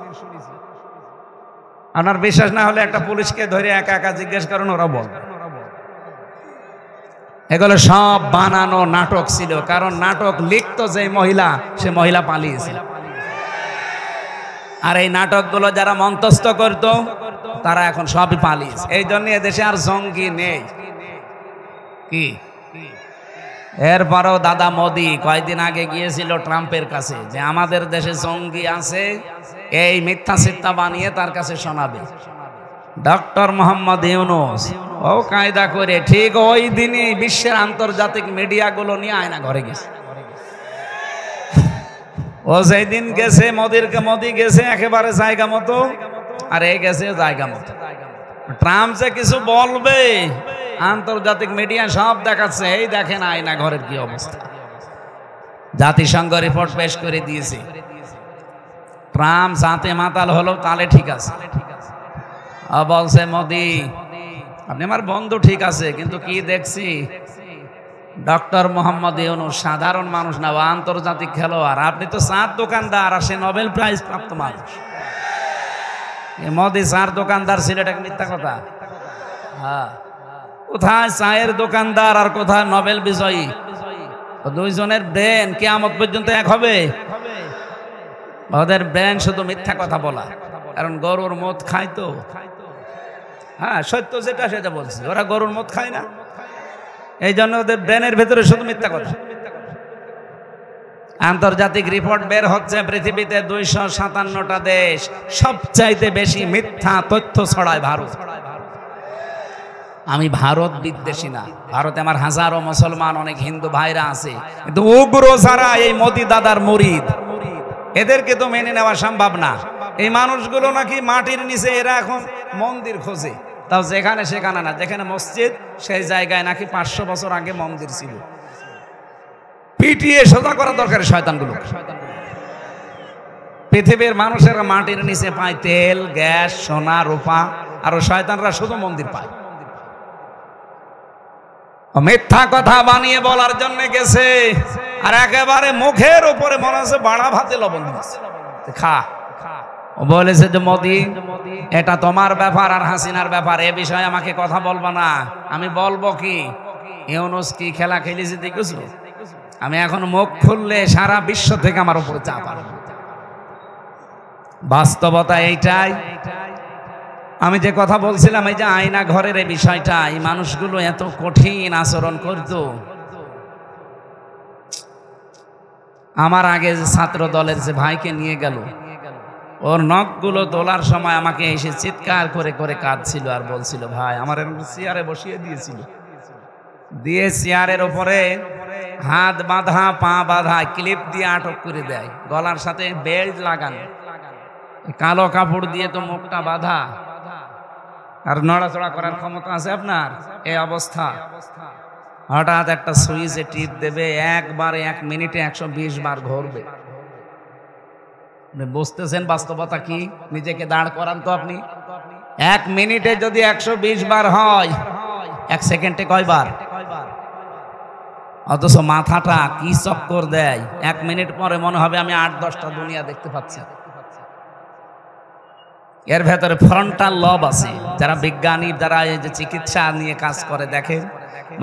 আপনার বিশ্বাস না হলে একটা পুলিশকে ধরে একা একা জিজ্ঞেস করেন, ওরা বল। এগুলো সব বানানো নাটক ছিল, কারণ নাটক লিখতো যে মহিলা, সে মহিলা পালিয়েছে। আর এই নাটকগুলো যারা মঞ্চস্থ করতো তারা এখন সবই পালিয়েছে। এই জন্য এদেশে আর জঙ্গি নেই। কি এরপরও দাদা মোদি কয়েকদিন আগে গিয়েছিল ট্রাম্পের কাছে যে আমাদের দেশে জঙ্গি আছে, এই মিথ্যা সিদ্ধা বানিয়ে তার কাছে শোনাবে। ডক্টর মোহাম্মদ ইউনূস ও কায়দা করে ঠিক ওই দিনই বিশ্বের আন্তর্জাতিক মিডিয়াগুলো নিয়ে আয়না ঘরে গেছে। ও যেই দিন গেছে মোদি গেছে একেবারে জায়গা মতো, আর এ গেছে জায়গা মতো। ট্রাম্প যে কিছু বলবে আন্তর্জাতিক মিডিয়া সব দেখাচ্ছে, এই দেখেন আয়না ঘরের কি অবস্থা। জাতিসংঘ রিপোর্ট পেশ করে দিয়েছে, ট্রাম্প জাতে মাতাল হলো তাহলে ঠিক আছে। বলছে মোদি আপনি আমার বন্ধু ঠিক আছে, কিন্তু কি দেখছি ডক্টর মোহাম্মদ ইউনূস সাধারণ মানুষ না, আন্তর্জাতিক খেলোয়াড়। আপনি তো চার দোকানদার, আর সে নোবেল প্রাইজ প্রাপ্ত মানুষ। মোদি চার দোকানদার ছিল, এটা মিথ্যা কথা। হ্যাঁ, কোথায় চায়ের দোকানদার আর কোথায় নোবেল বিজয়ী? দুইজনের ব্রেন কিয়ামত পর্যন্ত এক হবে? ওদের ব্রেন শুধু মিথ্যা কথা বলা, কারণ গরুর মদ খায় তো। হ্যাঁ, সত্য যেটা সেটা বলছি, ওরা গরুর মদ খায় না, এই জন্য ওদের ব্রেনের ভেতরে শুধু মিথ্যা কথা। আন্তর্জাতিক রিপোর্ট বের হচ্ছে, পৃথিবীতে 257টা দেশ সবচাইতে বেশি মিথ্যা তথ্য ছড়ায় ভারত। আমি ভারত বিদ্বেষী না, ভারতে আমার হাজারো মুসলমান, অনেক হিন্দু ভাইরা আছে, কিন্তু উগ্র যারা এই মোদি দাদার মুরিদ, এদেরকে তো মেনে নেওয়া সম্ভব না। এই মানুষগুলো নাকি মাটির নিচে, এরা এখন মন্দির খোঁজে, তাও যেখানে সেখানে না, যেখানে মসজিদ সেই জায়গায় নাকি 500 বছর আগে মন্দির ছিল। পিটিয়ে সোজা করা দরকার শয়তানগুলো। পৃথিবীর মানুষেরা মাটির নিচে পায় তেল, গ্যাস, সোনা, রূপা, আর শয়তানরা শুধু মন্দির পায়। মিথ্যা কথা বানিয়ে বলার জন্য গেছে, আর একেবারে মুখের উপরে মনে হচ্ছে বাড়া ভাতে লবণ দিচ্ছে, খা। বলেছে যে মোদি এটা তোমার ব্যাপার আর হাসিনার ব্যাপার, এ বিষয়ে আমাকে কথা বলবা না। আমি বলবো কি, ইউনূস কি খেলা খেলেছে দেখেছো? আমি এখন মুখ খুললে সারা বিশ্ব থেকে আমার উপরে চাপ আসবে। বাস্তবতা এইটাই। আমি যে কথা বলছিলাম, এই যে আয়না ঘরের এই বিষয়টা, এই মানুষগুলো এত কঠিন আচরণ করত। আমার আগে যে ছাত্র দলের যে ভাইকে নিয়ে গেল, ওর নখগুলো তোলার সময় আমাকে এসে চিৎকার করে করে কাঁদছিল আর বলছিল, ভাই আমার এরকম চেয়ারে বসিয়ে দিয়েছিল, দিয়ে চেয়ারের ওপরে হাত বাঁধা পা বাঁধা ক্লিপ দিয়ে আটক করে দেয়, গলার সাথে বেল্ট লাগানো, কালো কাপড় দিয়ে তো মুখটা বাঁধা, আর নড়াচড়া করার ক্ষমতা আছে আপনার? এই অবস্থা। হঠাৎ একটা সুইচে টিপ দেবে, একবারে 1 মিনিটে 120 বার ঘুরবে। বুঝতেছেন বাস্তবতা কি? নিজেকে দাঁড় করান তো আপনি। 1 মিনিটে যদি 120 বার হয়, 1 সেকেন্ডে কয়বার? অথচ মাথাটা কি চক্কর দেয়, 1 মিনিট পরে মনে হবে আমি 8-10টা দুনিয়া দেখতে পাচ্ছি। এর ভেতরে ফ্রন্টাল লব আছে। যারা বিজ্ঞানী, যারা এই যে চিকিৎসা নিয়ে কাজ করে, দেখেন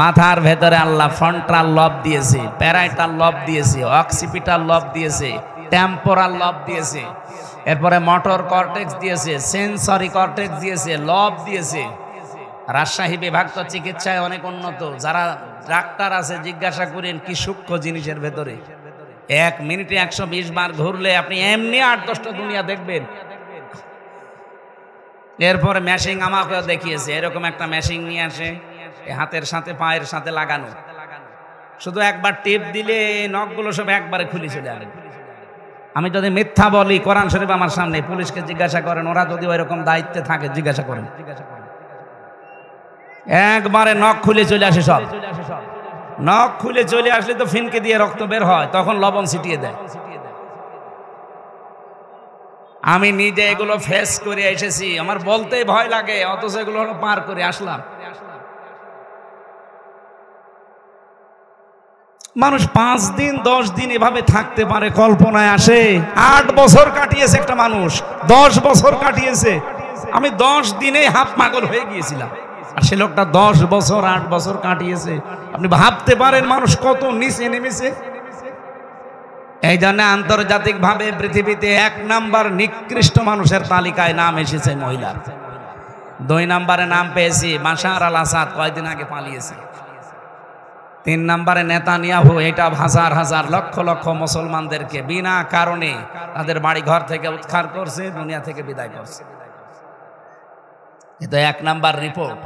মাথার ভেতরে আল্লাহ ফ্রন্টাল লব দিয়েছে, প্যারাইটাল লব দিয়েছে, অক্সিপিটাল লব দিয়েছে, টেম্পোরাল লব দিয়েছে, এরপরে মোটর কর্টেক্স দিয়েছে, সেন্সরি কর্টেক্স দিয়েছে, লব দিয়েছে। রাজশাহী বিভাগ তো চিকিৎসায় অনেক উন্নত, যারা ডাক্তার আছে জিজ্ঞাসা করেন কি সূক্ষ্ম জিনিসের ভেতরে। 1 মিনিটে 120 বার ঘুরলে আপনি এমনি 8-10টা দুনিয়া দেখবেন। এরপরে মেশিন আমাকে দেখিয়েছে, এরকম একটা মেশিন নিয়ে আসে, হাতের সাথে পায়ের সাথে লাগানো, শুধু একবার টিপ দিলে নখগুলো সব একবারে খুলে চলে আসে। আমি যদি মিথ্যা বলি, কোরআন শরীফ আমার সামনে, পুলিশকে জিজ্ঞাসা করেন, ওরা যদি ওইরকম দায়িত্বে থাকে জিজ্ঞাসা করেন, একবারে নখ খুলে চলে আসে। সব নখ খুলে চলে আসলে তো ফিনকে দিয়ে রক্ত বের হয়, তখন লবণ ছিটিয়ে দেয়। আমি নিজে এগুলো ফেস করে এসেছি, আমার বলতেই ভয় লাগে, অথচ এগুলো পার করে আসলাম। মানুষ 5 দিন 10 দিন এভাবে থাকতে পারে, কল্পনায় আসে। 8 বছর কাটিয়েছে একটা মানুষ, 10 বছর কাটিয়েছে। আমি 10 দিনে হাফ পাগল হয়ে গিয়েছিলাম, আর সে লোকটা 10 বছর 8 বছর কাটিয়েছে। আপনি ভাবতে পারেন মানুষ কত নিচে নেমেছে। এই জন্য আন্তর্জাতিকভাবে পৃথিবীতে 1 নাম্বার নিকৃষ্ট মানুষের তালিকায় নাম এসেছে মহিলার। 2 নম্বরে নাম পেয়েছি বাশার আল আসাদ, কয়েকদিন আগে পালিয়েছে। 3 নম্বরে নেতানিয়াহু, এটা হাজার হাজার লক্ষ লক্ষ মুসলমানদেরকে বিনা কারণে তাদের বাড়ি ঘর থেকে উৎখাত করছে, দুনিয়া থেকে বিদায় করছে। এটা 1 নাম্বার রিপোর্ট।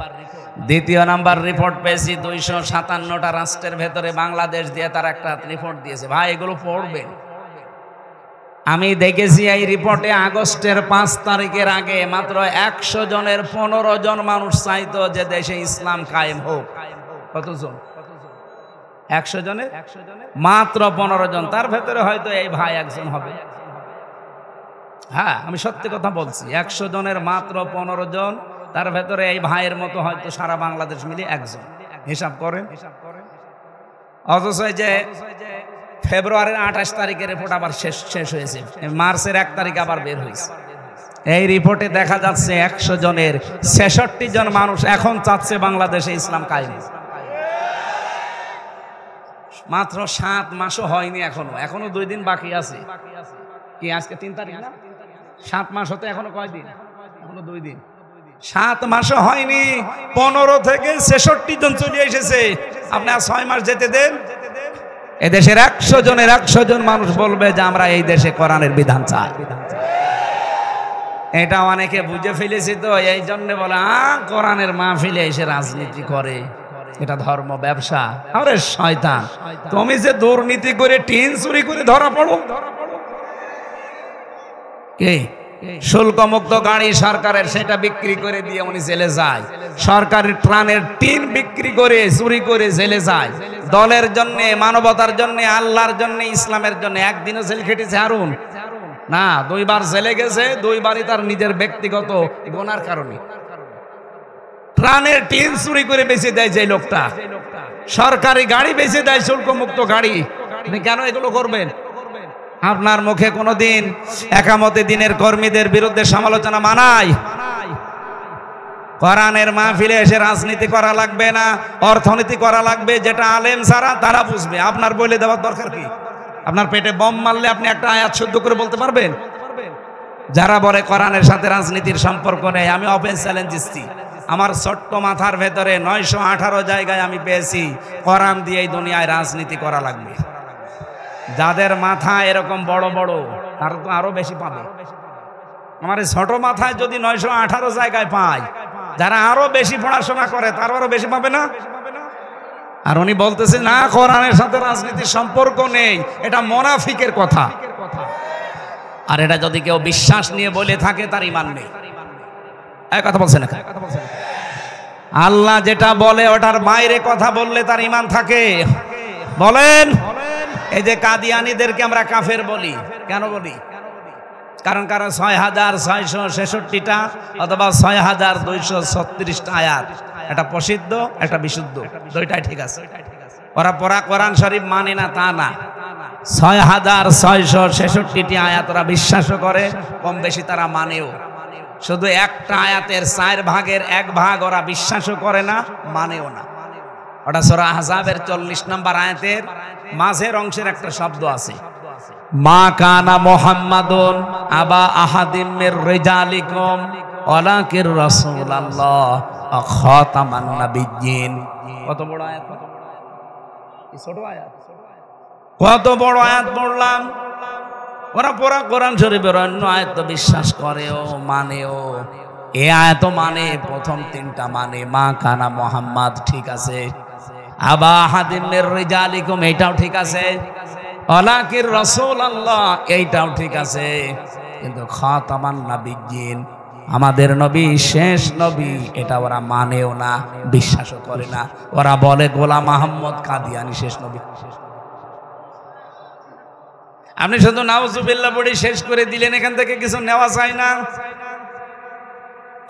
2য় নাম্বার রিপোর্ট পেয়েছি 257টা রাষ্ট্রের ভেতরে বাংলাদেশ দিয়ে তার একটা রিপোর্ট দিয়েছে। ভাই এগুলো পড়বেন। আমি দেখেছি এই রিপোর্টে আগস্টের 5 তারিখের আগে মাত্র 100 জনের 15 জন মানুষ চাইতো যে দেশে ইসলাম কায়েম হোক। কতজন? 100 জনে মাত্র 15 জন। তার ভেতরে হয়তো এই ভাই একজন হবে। হ্যাঁ, আমি সত্যি কথা বলছি। 100 জনের মাত্র 15 জন, তার ভেতরে এই ভাইয়ের মতো হয়তো সারা বাংলাদেশ মিলে একজন। হিসাব করেন। অথচ যে ফেব্রুয়ারির 28 তারিখের রিপোর্ট আবার শেষ হয়েছে, মার্চের 1 তারিখ আবার বের হয়েছে। এই রিপোর্টে দেখা যাচ্ছে 100 জনের 66 জন মানুষ এখন চাচ্ছে বাংলাদেশে ইসলাম কায়েম। মাত্র 7 মাসও হয়নি, এখনো 2 দিন বাকি আছে। কি আজকে 3 তারিখ না? 7 মাস হতে এখনো কয়দিন? এখনো 2 দিন। 7 মাসও হয়নি, 15 থেকে 66 জন চলে এসেছে। আপনি আর 6 মাস যেতে দেন, এদেশের 100 জনের 100 জন মানুষ বলবে যে আমরা এই দেশে কোরআনের বিধান চাই। এটা অনেকে বুঝে ফেলেছি, তো এই জন্য বলে কোরআনের মাহফিলে এসে রাজনীতি করে, এটা ধর্ম ব্যবসা। আরে শয়তান, তুমি যে দুর্নীতি করে টিন চুরি করে ধরা পড়ো। কে? শুল্ক মুক্ত গাড়ি সরকারের, সেটা বিক্রি করে দিয়ে উনি জেলে যায়। সরকারি ট্রানের টিন বিক্রি করে চুরি করে জেলে যায়। দলের জন্য, মানবতার জন্য, আল্লাহর জন্য, ইসলামের জন্য একদিনও জেল খেটেছে হারুন না, 2 বার জেলে গেছে, 2 বারই তার নিজের ব্যক্তিগত গুনার কারণে। ট্রানের টিন চুরি করে বেঁচে দেয় যে লোকটা, সরকারি গাড়ি বেঁচে দেয়, শুল্ক মুক্ত গাড়ি। আপনি কেন এগুলো করবেন? আপনার মুখে কোনোদিন একামতে দিনের কর্মীদের বিরুদ্ধে সমালোচনা মানায়? কোরআনের মাহফিলে এসে রাজনীতি করা লাগবে না, অর্থনীতি করা লাগবে, যেটা আলেম ছাড়া তারা বুঝবে। আপনার বলে দেওয়ার দরকার কি? আপনার পেটে বম মারলে আপনি একটা আয়াত শুদ্ধ করে বলতে পারবেন? যারা বলে কোরআনের সাথে রাজনীতির সম্পর্ক নেই, আমি ওপেন চ্যালেঞ্জ দিচ্ছি। আমার ছোট্ট মাথার ভেতরে 918 জায়গায় আমি পেয়েছি কোরআন দিয়ে এই দুনিয়ায় রাজনীতি করা লাগবে। যাদের মাথা এরকম বড় বড় তারা তো আরো বেশি পাবে। আমার এই ছোট মাথায় যদি 918 জায়গায় পায়, যারা আরো বেশি পড়াশোনা করে তারা আরো বেশি পাবে না? আর উনি বলতেছে না, কোরআনের সাথে রাজনীতির সম্পর্ক নেই, এটা মুনাফিকের কথা। আর এটা যদি কেউ বিশ্বাস নিয়ে বলে থাকে তার ঈমান নেই। এই কথা বলছেন না? আল্লাহ যেটা বলে ওটার বাইরে কথা বললে তার ঈমান থাকে। বলেন, এই যে কাদিয়ানীদেরকে আমরা কাফের বলি, কেন বলি? কারণ 6666টা অথবা 6236টা আয়াত, একটা প্রসিদ্ধ একটা বিশুদ্ধ, দুইটাই ঠিক আছে। ওরা পড়া কোরআন শরীফ মানে না তা না, 6666টি আয়াত ওরা বিশ্বাসও করে, কম বেশি তারা মানেও। শুধু একটা আয়াতের 4 ভাগের 1 ভাগ ওরা বিশ্বাসও করে না, মানেও না। ওটা সূরা আহজাবের 40 নম্বর আয়াতের মাঝের অংশের একটা শব্দ আছে, মা কানা মুহাম্মাদুন আবা আহাদিম মির রিজালিকুম ওয়ালাকির রাসূলুল্লাহ ওয়া খাতামান নাবিয়্যিন। কত বড় আয়াত, ছোট আয়াত, কত বড় আয়াত পড়লাম। ওরা পুরা কোরআন শরীফের অন্য আয়াত তো বিশ্বাস করেও মানেও, এই আয়াত মানে প্রথম 3টা মানে, মা কানা মুহাম্মাদ ঠিক আছে, আবা আহাদিম মির রিজালিকুম এটাও ঠিক আছে, ওয়ালাকির রাসূলুল্লাহ এইটাও ঠিক আছে, কিন্তু খাতামান নাবিয়্যিন আমাদের নবী শেষ নবী এটা ওরা মানেও না, বিশ্বাসও করে না। ওরা বলে গোলাম আহমদ কাদিয়ানী শেষ নবী। আপনি শুধু নাউজুবিল্লাহ পড়ে শেষ করে দিলেন, এখান থেকে কিছু নেওয়া যায় না।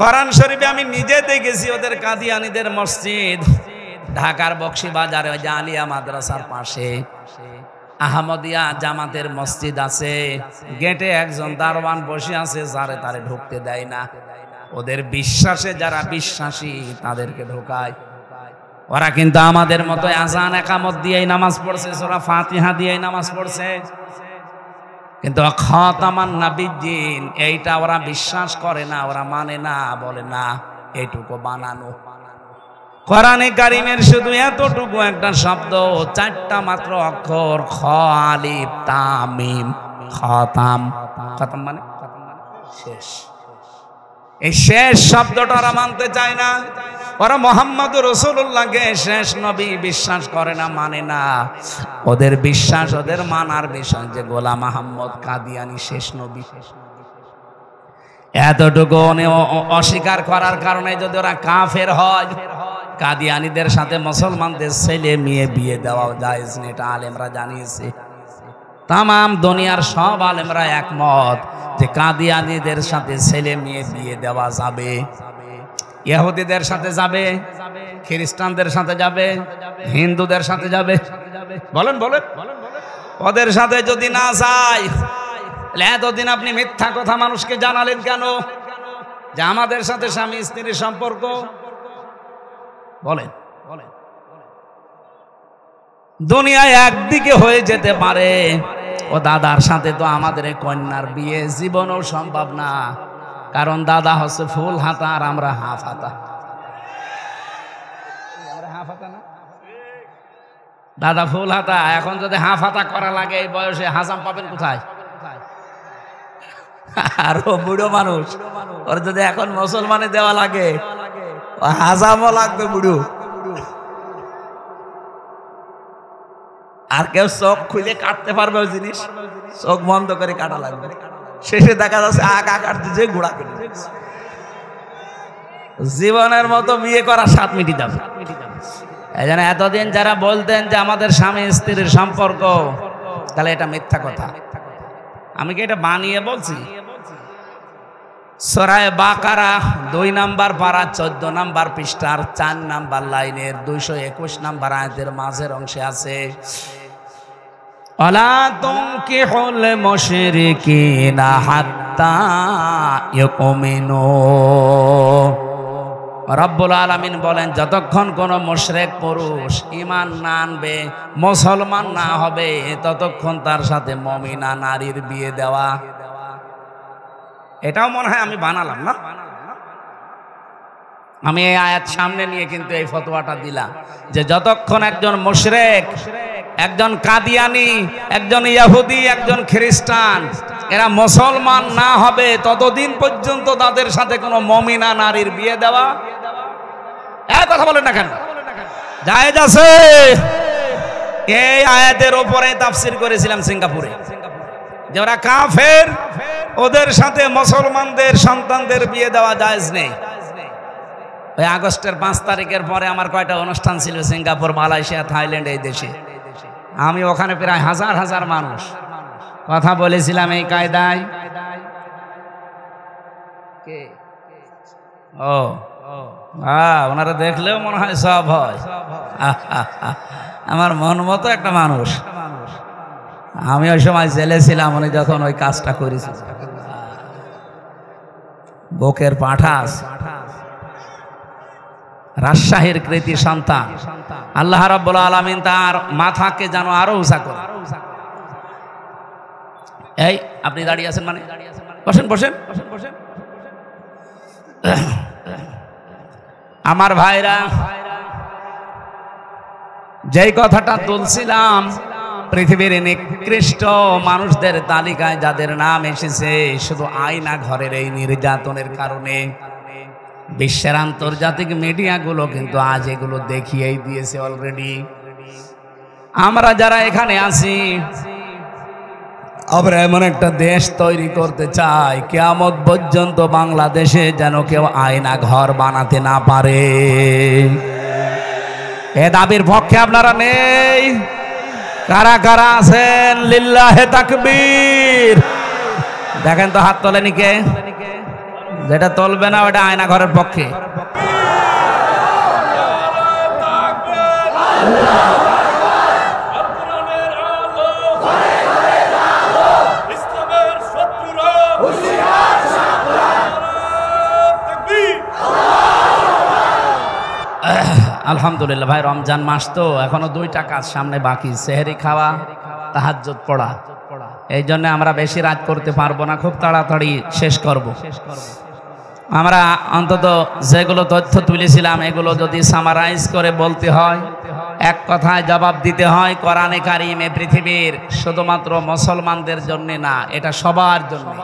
কোরআন শরীফে আমি নিজে দেখেছি ওদের কাদিয়ানীদের মসজিদ ঢাকার বক্সিবাজারে ওই যে আলিয়া মাদ্রাসার পাশে আহমদিয়া জামাতের মসজিদ আছে, গেটে একজন দারোয়ান বসে আছে, যারে তারে ঢুকতে দেয় না। ওদের বিশ্বাসে যারা বিশ্বাসী তাদেরকে ঢোকায়। ওরা কিন্তু আমাদের মতো আযান একামত দিয়েই নামাজ পড়ছে, সূরা ফাতিহা দিয়েই নামাজ পড়ছে, কিন্তু খাতামান নাবিয়্যিন এইটা ওরা বিশ্বাস করে না, ওরা মানে না, বলে না, এইটুকু বানানো। কোরআনে কারিমের শুধু এতটুকু একটা শব্দ, 4টা মাত্র অক্ষর, খ আলিফ তা মিম, খতাম। খতাম মানে শেষ। এই শেষ শব্দটা ওরা মানতে চায় না। ওরা মুহাম্মদুর রাসূলুল্লাহকে শেষ নবী বিশ্বাস করে না, মানে না। ওদের বিশ্বাস, ওদের মানার বিষয় যে গোলাম আহমদ কাদিয়ানী শেষ নবী। এতটুকু অস্বীকার করার কারণে যদি ওরা কাফের হয়, কাদিয়ানীদের সাথে মুসলমানদের ছেলে মেয়ে বিয়ে দেওয়া জায়েজ নেই, এটা আলেমরা জানিয়েছে। তাম দুনিয়ার সব আলেমরা একমত যে কাদিয়ানীদের সাথে ছেলে মেয়ে বিয়ে দেওয়া যাবে। ইহুদিদের সাথে যাবে, খ্রিস্টানদের সাথে যাবে, হিন্দুদের সাথে যাবে। বলেন বলেন, ওদের সাথে যদি না যায়, এতদিন আপনি মিথ্যা কথা মানুষকে জানালেন কেন যে আমাদের সাথে স্বামী স্ত্রীর সম্পর্ক? বলেন বলেন, দুনিয়ায় একদিকে হয়ে যেতে পারে, ও দাদার সাথে তো আমাদের কন্যার বিয়ে জীবনও সম্ভব না, কারণ দাদা হচ্ছে ফুল হাতা আর আমরা হাফ হাতা। দাদা ফুল হাতা, এখন যদি হাফ হাতা করা লাগে এই বয়সে, হাজাম পাবেন কোথায়? আরো বুড়ো মানুষ, ওর যদি এখন মুসলমানে দেওয়া লাগে, হাজামও লাগবে বুড়ো। আর কেউ চোখ খুলে কাটতে পারবে ওই জিনিস? চোখ বন্ধ করে কাটা লাগবে। শেষে দেখা যাচ্ছে আগা কাটতে যে ঘোড়া কেটে জীবনের মতো বিয়ে করা 7 মিনিট যাবে। এই জন্য এতদিন যারা বলতেন যে আমাদের স্বামী স্ত্রীর সম্পর্ক, তাহলে এটা মিথ্যা কথা। আমি কি এটা বানিয়ে বলছি? সূরা বাকারা 2 নাম্বার পারা 14 নাম্বার পৃষ্ঠার 4 নাম্বার লাইনের 221 নাম্বার আয়াতের মাঝের অংশে আছে, ওয়ালা তুনকিহুল মুশরিকিনা হাত্তা ইয়াকুমিনু। রব্বুল আলামিন বলেন, যতক্ষণ কোন মুশরিক পুরুষ ঈমান না আনবে, মুসলমান না হবে, ততক্ষণ তার সাথে মুমিনা নারীর বিয়ে দেওয়া। এটাও মনে হয় আমি বানালাম না, আমি এই আয়াত সামনে নিয়ে কিন্তু এই ফতোয়াটা দিলাম যে যতক্ষণ একজন মুশরিক একজন কাদিয়ানি, একজন ইহুদি, একজন খ্রিস্টান, এরা মুসলমান না হবে ততদিন পর্যন্ত তাদের সাথে কোনো মুমিনা নারীর বিয়ে দেওয়া কথা বলেন না কেন জায়েজ আছে? এই আয়াতের উপরে তাফসীর করেছিলাম সিঙ্গাপুরে, যে ওরা কাফের, ওদের সাথে মুসলমানদের সন্তানদের বিয়ে দেওয়া জায়েজ নেই। ওই আগস্টের 5 তারিখের পরে আমার কয়টা অনুষ্ঠান ছিল সিঙ্গাপুর, মালয়েশিয়া, থাইল্যান্ড, এই দেশে। আমি ওখানে প্রায় হাজার হাজার মানুষ কথা বলেছিলাম এই কায়দায়। ও ওনারা দেখলেও মনে হয় সব হয়। আমার মন মতো একটা মানুষ। আমি ওই সময় জেলে ছিলাম উনি যখন ওই কাজটা করেছি। বুকের পাঠাস, রাজশাহীর কৃতি সন্তান, আল্লাহ রাব্বুল আলামিন তার মাথাকে যেন আরো উঁচা করে। এই আপনি দাঁড়িয়ে আছেন মানে বসেন বসেন বসেন। আমার ভাইরা, যেই কথাটা তুলছিলাম, পৃথিবীর নিকৃষ্ট মানুষদের তালিকায় যাদের নাম এসেছে শুধু আয়না ঘরের এই নির্যাতনের কারণে, বিশ্বের আন্তর্জাতিক মিডিয়াগুলো কিন্তু আজ এগুলো দেখিয়েই দিয়েছে অলরেডি। আমরা যারা এখানে আছি, আমরা এমন একটা দেশ তৈরি করতে চাই কিয়ামত পর্যন্ত বাংলাদেশে যেন কেউ আয়না ঘর বানাতে না পারে। এ দাবির পক্ষে আপনারা নেই? কারা কারা আছেন? লিল্লাহে তাকবীর। দেখেন তো হাত তোলেনি কে? যেটা তুলবে না ওটা আয়না ঘরের পক্ষে। আলহামদুলিল্লাহ ভাই, রমজান মাস তো এখনো 2টা কাজ সামনে বাকি, সেহরি খাওয়া, তাহাজ্জুদ পড়া। এই জন্য আমরা বেশি রাত করতে পারবো না, খুব তাড়াতাড়ি শেষ করব। আমরা অন্তত যেগুলো তথ্য তুলেছিলাম এগুলো যদি সামারাইজ করে বলতে হয়, এক কথায় জবাব দিতে হয়, কোরআনে কারিমে পৃথিবীর শুধুমাত্র মুসলমানদের জন্য না, এটা সবার জন্য।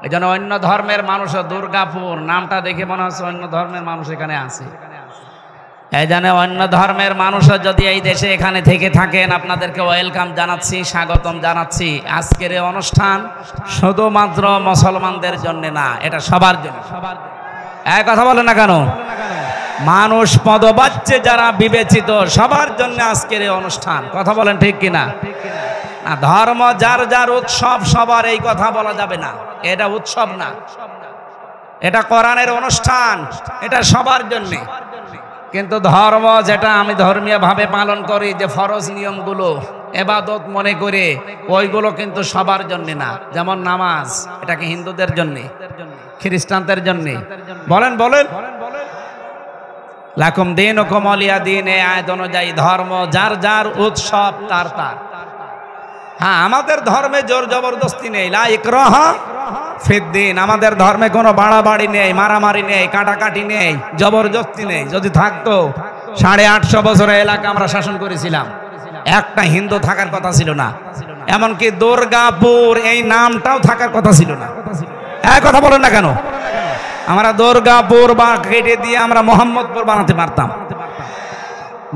এই জন্য অন্য ধর্মের মানুষও, দুর্গাপুর নামটা দেখে মনে হচ্ছে অন্য ধর্মের মানুষ এখানে আছে। এই জন্য অন্য ধর্মের মানুষও যদি এই দেশে এখানে থেকে থাকেন, আপনাদেরকে ওয়েলকাম জানাচ্ছি, স্বাগতম জানাচ্ছি। আজকের এই অনুষ্ঠান শুধুমাত্র মুসলমানদের জন্য না, এটা সবার জন্য। এক কথা বলে না কেন? মানুষ পদবাচ্চে যারা বিবেচিত, সবার জন্য আজকের এই অনুষ্ঠান। কথা বলেন ঠিক কিনা? না, ধর্ম যার যার উৎসব, সবার এই কথা বলা যাবে না। এটা উৎসব না, এটা কোরআনের অনুষ্ঠান, এটা সবার জন্য। কিন্তু ধর্ম যেটা আমি ধর্মীয় ভাবে পালন করি, যে ফরজ নিয়মগুলো ইবাদত মনে করে, ওইগুলো কিন্তু সবার জন্য না। যেমন নামাজ, এটা কি হিন্দুদের জন্য, খ্রিস্টানদের জন্য? বলেন বলেন। লাকুম দীনুকুম ওয়ালিয়া দীন, এই আয়াত অনুযায়ী ধর্ম যার যার উৎসব তার তার। হ্যাঁ, আমাদের ধর্মে জোর জবরদস্তি নেই, লা ইকরাহা ফিদ্দিন। আমাদের ধর্মে কোনো বাড়াবাড়ি নেই, মারামারি নেই, কাটাকাটি নেই, জবরদস্তি নেই। যদি থাকতো 850 বছরের এলাকা আমরা শাসন করেছিলাম, একটা হিন্দু থাকার কথা ছিল না। এমনকি দুর্গাপুর এই নামটাও থাকার কথা ছিল না। এক কথা বলেন না কেন? আমরা দুর্গাপুর বা কেটে দিয়ে আমরা মোহাম্মদপুর বানাতে পারতাম,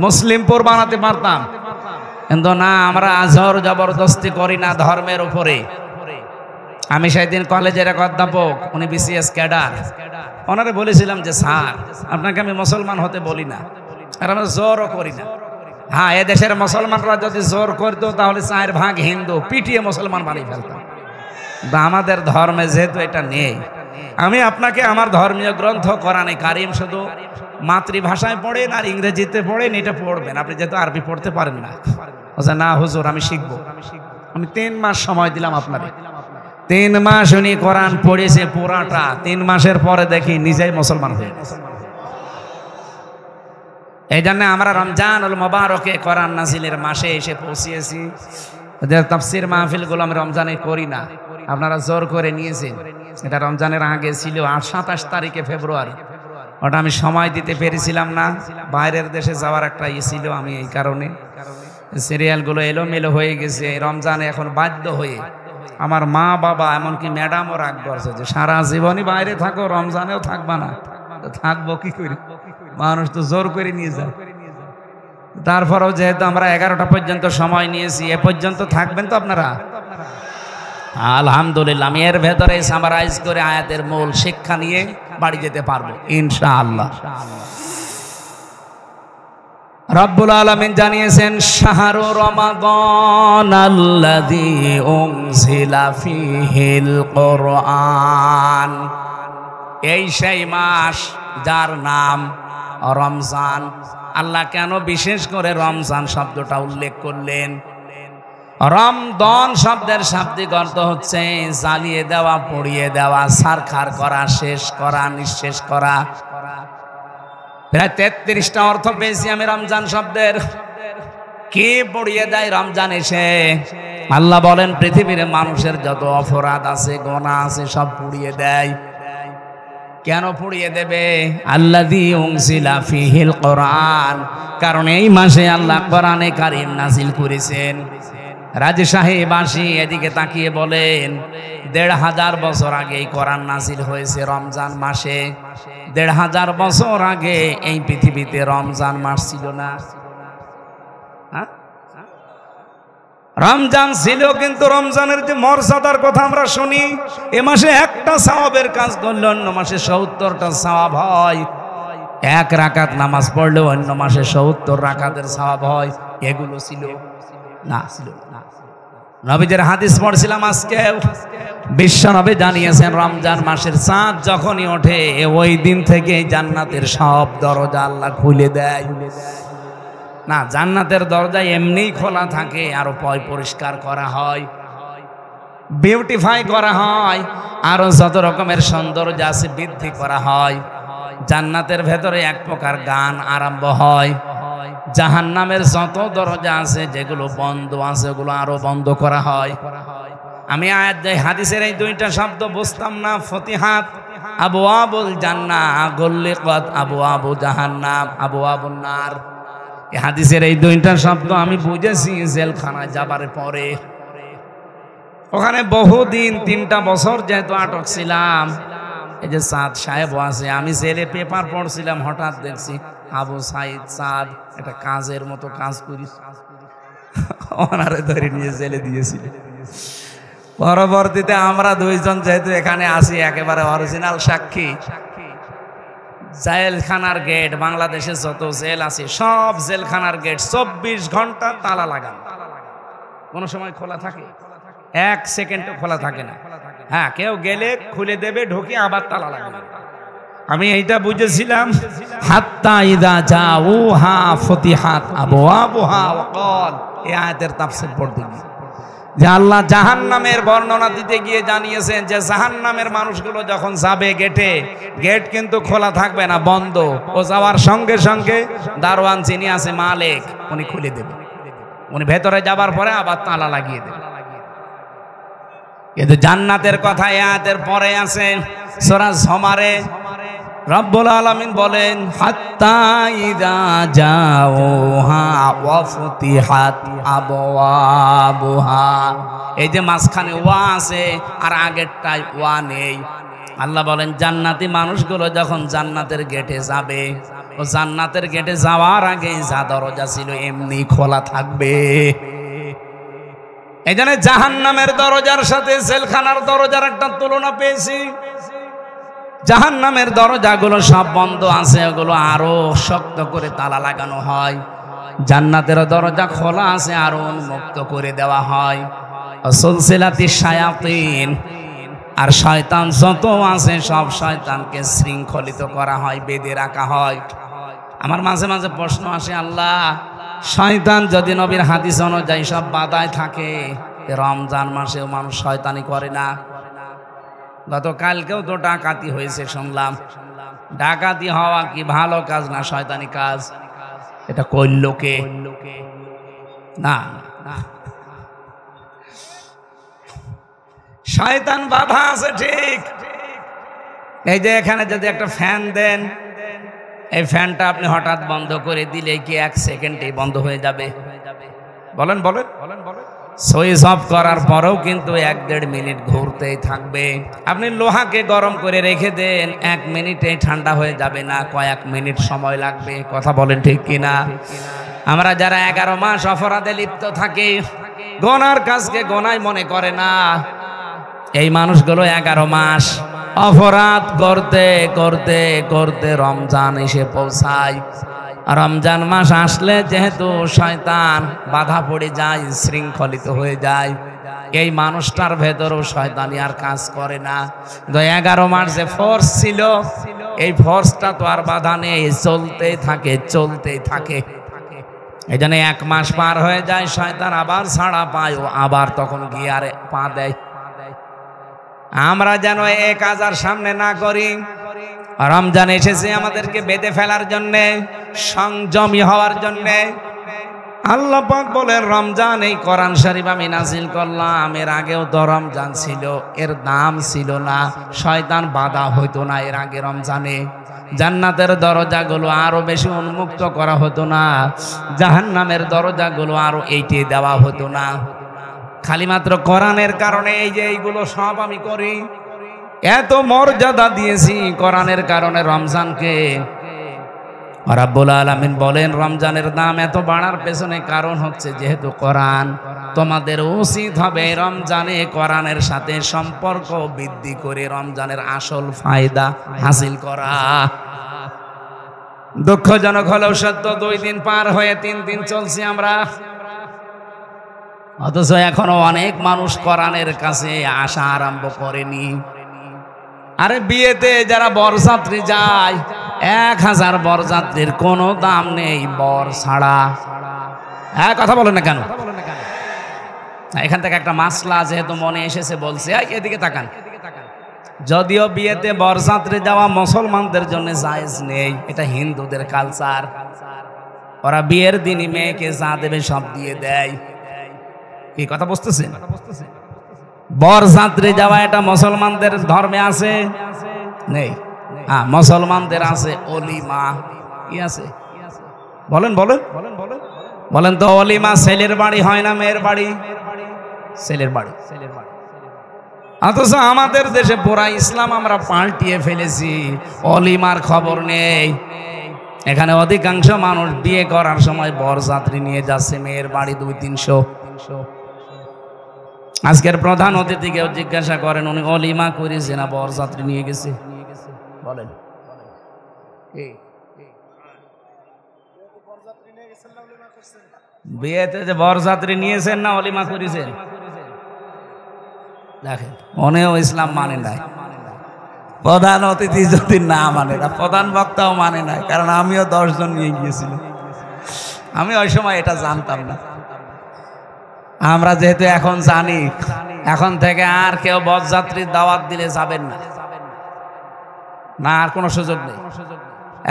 মুসলিমপুর বানাতে পারতাম, কিন্তু না, আমরা জোর জবরদস্তি করি না ধর্মের উপরে। আমি সেদিন কলেজের এক অধ্যাপক, উনি বিসিএস ক্যাডার, ওনারে বলেছিলাম যে স্যার, আপনাকে আমি মুসলমান হতে বলি না, আর আমরা জোরও করি না। হ্যাঁ, এদেশের মুসলমানরা যদি জোর করতো তাহলে 4 ভাগ হিন্দু পিটিয়ে মুসলমান বানিয়ে ফেলতাম। আমাদের ধর্মে যেহেতু এটা নেই, আমি আপনাকে আমার ধর্মীয় গ্রন্থ কোরআনে কারিম শুধু মাতৃভাষায় পড়েন আর ইংরেজিতে পড়েন, এটা পড়বেন। আপনি যেহেতু আরবি পড়তে পারেন না, না হুজুর আমি শিখবো। আমি 3 মাস সময় দিলাম আপনাকে, 3 মাস উনি কোরআন পড়েছে পুরাটা। 3 মাসের পরে দেখি নিজেই মুসলমান হয়ে গেছে। এই জন্য আমরা রমজানুল মুবারকে কোরআন নাজিলের মাসে এসে পৌঁছিয়েছি। তাফসীর মাহফিলগুলো আমি রমজানে করি না, আপনারা জোর করে নিয়েছেন। এটা রমজানের আগে ছিল 27 তারিখে ফেব্রুয়ারি, ওটা আমি সময় দিতে পেরেছিলাম না, বাইরের দেশে যাওয়ার একটা ছিল, আমি এই কারণে সিরিয়ালগুলো এলোমেলো হয়ে গেছে। রমজানে এখন বাধ্য হয়ে আমার মা বাবা এমনকি ম্যাডামও রাগ করছে যে সারা জীবনই বাইরে থাকো, রমজানেও থাকবা না। থাকবো কি করি, মানুষ তো জোর করে নিয়ে যায়। তারপরেও যেহেতু আমরা 11টা পর্যন্ত সময় নিয়েছি, এ পর্যন্ত থাকবেন তো আপনারা? আলহামদুলিল্লাহ। আমি এর ভেতরে সামারাইজ করে আয়াতের মূল শিক্ষা নিয়ে বাড়ি যেতে পারবো ইনশাআল্লাহ। রব্বুল আলামিন জানিয়েছেন শাহরু রমাদান আল্লাযী উনজিলা ফীহিল কুরআন, এই সেই মাস যার নাম রমজান। আল্লাহ কেন বিশেষ করে রমজান শব্দটা উল্লেখ করলেন? রমদান শব্দের শাব্দিক অর্থ হচ্ছে জ্বালিয়ে দেওয়া, পুড়িয়ে দেওয়া, ছারখার করা, শেষ করা, নিঃশেষ করা। প্রায় 33টা অর্থ পেয়েছি আমি রমজান শব্দের। কি পুড়িয়ে দেয় রমজান এসে? আল্লাহ বলেন পৃথিবীর মানুষের যত অপরাধ আছে, গুনাহ আছে, সব পুড়িয়ে দেয়। কেন পুড়িয়ে দেবে? আল্লাযী উনজিলা ফীহিল কুরআন, কারণ এই মাসে আল্লাহ কোরআনে কারীম নাযিল করেছেন। রাজী সাহেব আসি এদিকে তাকিয়ে বলেন 1500 বছর আগে এই কোরআন নাযিল হয়েছে রমজান মাসে। 1500 বছর আগে এই পৃথিবীতে রমজান মাস ছিল না। রমজান ছিল, কিন্তু রমজানের যে মর্যাদার কথা আমরা শুনি, এ মাসে একটা সওয়াবের কাজ করলে অন্য মাসে 70টা সওয়াব হয়। 1 রাকাত নামাজ পড়লে অন্য মাসে 70 রাকাতের সওয়াব হয়। এগুলো ছিল না, ছিল না। নবীদের হাদিস পড়ছিলাম আজকে, বিশ্ব নবী জানিয়েছেন রমজান মাসের চাঁদ যখনই ওঠে ওই দিন থেকে জান্নাতের সব দরজা আল্লাহ খুলে দেয়। না, জান্নাতের দরজা এমনিই খোলা থাকে, আরো পরিষ্কার করা হয়, বিউটিফাই করা হয়, আরো যত রকমের সৌন্দর্য আছে বৃদ্ধি করা হয়। জান্নাতের ভেতরে এক প্রকার গান আরম্ভ হয়। জাহান্নামের যত দরজা আছে যেগুলো বন্ধ আছে ওগুলো আরো বন্ধ করা হয়। আমি আয়াত হাদিসের এই 2টা শব্দ বুঝতাম না। ফতিহাত আবওয়াবুল জান্নাহ, গুল্লিকাত আবওয়াবু জাহান্নাম, আবওয়াবুন নার। এই হাদিসের এই 2টা শব্দ আমি বুঝেছি জেলখানায় যাবার পরে। ওখানে বহুদিন 3টা বছর যেহেতু আটক ছিলাম, এই যে সাদ সাহেব আছে, আমি জেলে পেপার পড়ছিলাম, হঠাৎ দেখছি আবু সাইদ সাদ একটা কাজের মতো কাজ করিস, ওনারে ধরে নিয়ে জেলে দিয়েছিল। পরবর্তীতে আমরা 2 জন যেহেতু এখানে আসি, একেবারে অরিজিনাল সাক্ষী। জেলখানার গেট, বাংলাদেশে যত জেল আছে সব জেলখানার গেট 24 ঘন্টা তালা লাগানো, কোনো সময় খোলা থাকে? 1 সেকেন্ডও খোলা থাকে না। হ্যাঁ, কেউ গেলে খুলে দেবে, ঢুকে আবার তালা লাগাবে। আমি এইটা বুঝেছিলাম হাত্তা ইদা জাউহা ফতিহাত আবওয়াবুহা ওয়া ক্বাল। এই আয়াতের তাফসীর পড়তে গিয়ে যে আল্লাহ জাহান্নামের বর্ণনা দিতে গিয়ে জানিয়েছেন যে জাহান্নামের মানুষগুলো যখন যাবে গেটে, গেট কিন্তু খোলা থাকবে না, বন্ধ। ও যাওয়ার সঙ্গে সঙ্গে দারোয়ান যিনি আছে মালিক, উনি খুলে দেবে। উনি ভেতরে যাবার পরে আবার তালা লাগিয়ে দেবে। কিন্তু জান্নাতের কথা আয়াতের পরে আছে সূরা যুমারে। রব্বুল আলামিন বলেন হাত্তা ইযা জাউহা ওয়া ফুতিহাত আবওয়াবুহা। এই যে মাঝখানে ওয়া আছে আর আগেরটায় ওয়া নেই। আল্লাহ বলেন জান্নাতি মানুষগুলো যখন জান্নাতের গেটে যাবে, ও জান্নাতের গেটে যাওয়ার আগে যা দরজা ছিল এমনি খোলা থাকবে। এই জন্য জাহান্নামের দরজার সাথে জেলখানার দরজার একটা তুলনা পেয়েছি। জাহান্নামের দরজাগুলো সব বন্ধ আছে, ওগুলো আরো শক্ত করে তালা লাগানো হয়। জান্নাতের দরজা খোলা আছে, আরো উন্মুক্ত করে দেওয়া হয়। সুলসিলাতিশ শায়াতিন, আর শয়তান যত আছে সব শয়তানকে শৃঙ্খলিত করা হয়, বেঁধে রাখা হয়। আমার মাঝে মাঝে প্রশ্ন আসে, আল্লাহ শয়তান যদি নবীর হাদিস অনুযায়ী সব বাধায় থাকে, রমজান মাসেও মানুষ শয়তানি করে না? গতকালকেও তো ডাকাতি হয়েছে শুনলাম। ডাকাতি হওয়া কি ভালো কাজ না শয়তানি কাজ? এটা করল কে? না, শয়তান বাধা আছে ঠিক। এই যে এখানে যদি একটা ফ্যান দেন, এই ফ্যানটা আপনি হঠাৎ বন্ধ করে দিলে কি 1 সেকেন্ডেই বন্ধ হয়ে যাবে? বলেন বলেন সুইচ অফ করার পরেও কিন্তু 1-1.5 মিনিট ঘুরতেই থাকবে। আপনি লোহাকে গরম করে রেখে দেন, 1 মিনিটে ঠান্ডা হয়ে যাবে না, কয়েক মিনিট সময় লাগবে। কথা বলেন ঠিক কিনা? আমরা যারা 11 মাস অপরাধে লিপ্ত থাকি, গোনার কাজকে গোনাই মনে করে না, এই মানুষগুলো 11 মাস অপরাধ করতে করতে করতে রমজান এসে পৌঁছায়। রমজান মাস আসলে যেহেতু শয়তান বাধা পড়ে যায়, শৃঙ্খলিত হয়ে যায়, এই মানুষটার ভেতরেও শয়তানি আর কাজ করে না। 11 মাস যে ফোর্স ছিল, এই ফোর্সটা তো আর বাধা নেই, চলতেই থাকে চলতেই থাকে। এই জন্য 1 মাস পার হয়ে যায়, শয়তান আবার ছাড়া পায়, আবার তখন গিয়ারে পা দেয়। আমরা যেন এই কাজ আর সামনে না করি। রমজান এসেছে আমাদেরকে বেঁধে ফেলার জন্যে, সংযমী হওয়ার জন্যে। আল্লাহ পাক বলেন, রমজান এই কোরআন শরীফ আমি নাজিল করলাম, এর আগেও তো রমজান ছিল, এর দাম ছিল না, শয়তান বাধা হইতো না এর আগে রমজানে। জান্নাতের দরজাগুলো আরো বেশি উন্মুক্ত করা হতো না, জাহান্নামের দরজাগুলো আরো এইটিয়ে দেওয়া হতো না। খালি মাত্র কোরআনের কারণে এই যে এইগুলো সব আমি করি, এত মর্যাদা দিয়েছি কোরআনের কারণে রমজানকে। রাব্বুল আলামিন বলেন, রমজানের দাম এত বাড়ার পেছনে কারণ হচ্ছে যেহেতু কোরআন, তোমাদের উচিত হবে রমজানে কোরআনের সাথে সম্পর্ক বৃদ্ধি করে রমজানের আসল ফায়দা হাসিল করা। দুঃখজনক হলেও সত্য, 2 দিন পার হয়ে 3 দিন চলছি আমরা, অথচ এখনো অনেক মানুষ কোরআনের কাছে আসা আরম্ভ করেনি। আরে বিয়েতে যারা বরযাত্রী যায়, 1000 বরযাত্রীর কোনো দাম নেই বর ছাড়া। হ্যাঁ, কথা বলেন না কেন? এখান থেকে একটা মাসলা যেহেতু মনে এসেছে বলছে, এদিকে তাকান। যদিও বিয়েতে বরযাত্রী যাওয়া মুসলমানদের জন্য জায়েজ নেই, এটা হিন্দুদের কালচার। ওরা বিয়ের দিনই মেয়েকে যা দেবে সব দিয়ে দেয়। কি কথা বুঝতেছেন? বরযাত্রী যাওয়া এটা মুসলমানদের ধর্মে আছে? নেই। হ্যাঁ, মুসলমানদের আছে অলিমা। কি আছে? বলেন বলেন বলেন তো, অলিমা ছেলের বাড়ি হয় না মেয়ের বাড়ি? ছেলের বাড়ি। অথচ আমাদের দেশে পুরা ইসলাম আমরা পাল্টিয়ে ফেলেছি, অলিমার খবর নেই। এখানে অধিকাংশ মানুষ বিয়ে করার সময় বরযাত্রী নিয়ে যাচ্ছে মেয়ের বাড়ি 200-300। আজকের প্রধান অতিথিকেও জিজ্ঞাসা করেন, উনি অলিমা করেছে না বরযাত্রী নিয়ে গেছে? বলেন। বিয়েতে যে বরযাত্রী নিয়েছেন না অলিমা করেছেন? দেখেন, মনেও ইসলাম মানে নাই। প্রধান অতিথি যদি না মানে না, প্রধান বক্তাও মানে নাই, কারণ আমিও 10 জন নিয়ে গিয়েছিলাম। আমি ওই সময় এটা জানতাম না। আমরা যেহেতু এখন জানি, এখন থেকে আর কেউ বরযাত্রীর দাওয়াত দিলে যাবেন না, না আর কোনো সুযোগ নেই।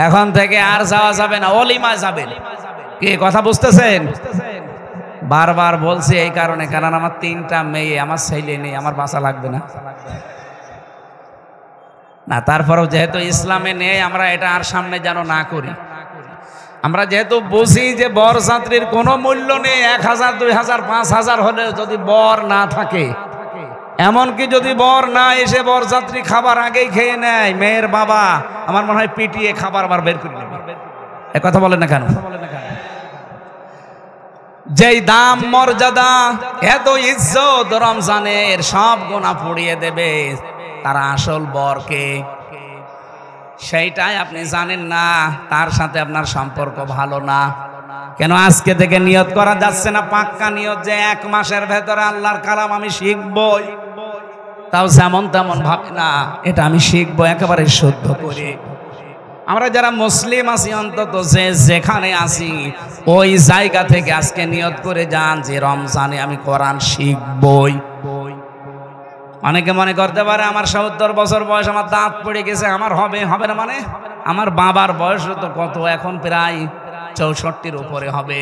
এখন থেকে আর যাওয়া যাবে না, অলিমা যাবেন। কি কথা বুঝতেছেন? বারবার বলছি এই কারণে, কারণ আমার 3টা মেয়ে, আমার ছেলে নেই, আমার বাঁচা লাগবে না। না, তারপরেও যেহেতু ইসলামে নেই, আমরা এটা আর সামনে যেন না করি। আমরা যেহেতু বুঝি যে বরযাত্রীর কোনো মূল্য নেই, 1000, 2000, 5000 হলে যদি বর না থাকে, এমনকি যদি বর না এসে বরযাত্রী খাবার আগেই খেয়ে নেয়, মেয়ের বাবা আমার মনে হয় পিটিয়ে খাবার আবার বের করে নেবে। এ কথা বলেন না কেন? যেই দাম মর্যাদা, এত ইজ্জত রমজানের সব গুনাহ পুড়িয়ে দেবে, তারা আসল বরকে, সেইটাই আপনি জানেন না, তার সাথে আপনার সম্পর্ক ভালো না। কেন আজকে থেকে নিয়ত করা যাচ্ছে না, পাক্কা নিয়ত যে 1 মাসের ভেতরে আল্লাহর কালাম আমি শিখবই, তাও যেমন তেমন ভাবে না, এটা আমি শিখবো একেবারে শুদ্ধ করে। আমরা যারা মুসলিম আছি, অন্তত যে যেখানে আছি ওই জায়গা থেকে আজকে নিয়ত করে যান যে রমজানে আমি কোরআন শিখবই। অনেকে মনে করতে পারে আমার 70 বছর বয়স, আমার দাঁত পড়ে গেছে, আমার হবে না। মানে আমার বাবার বয়স তো কত, এখন প্রায় 64-র উপরে হবে।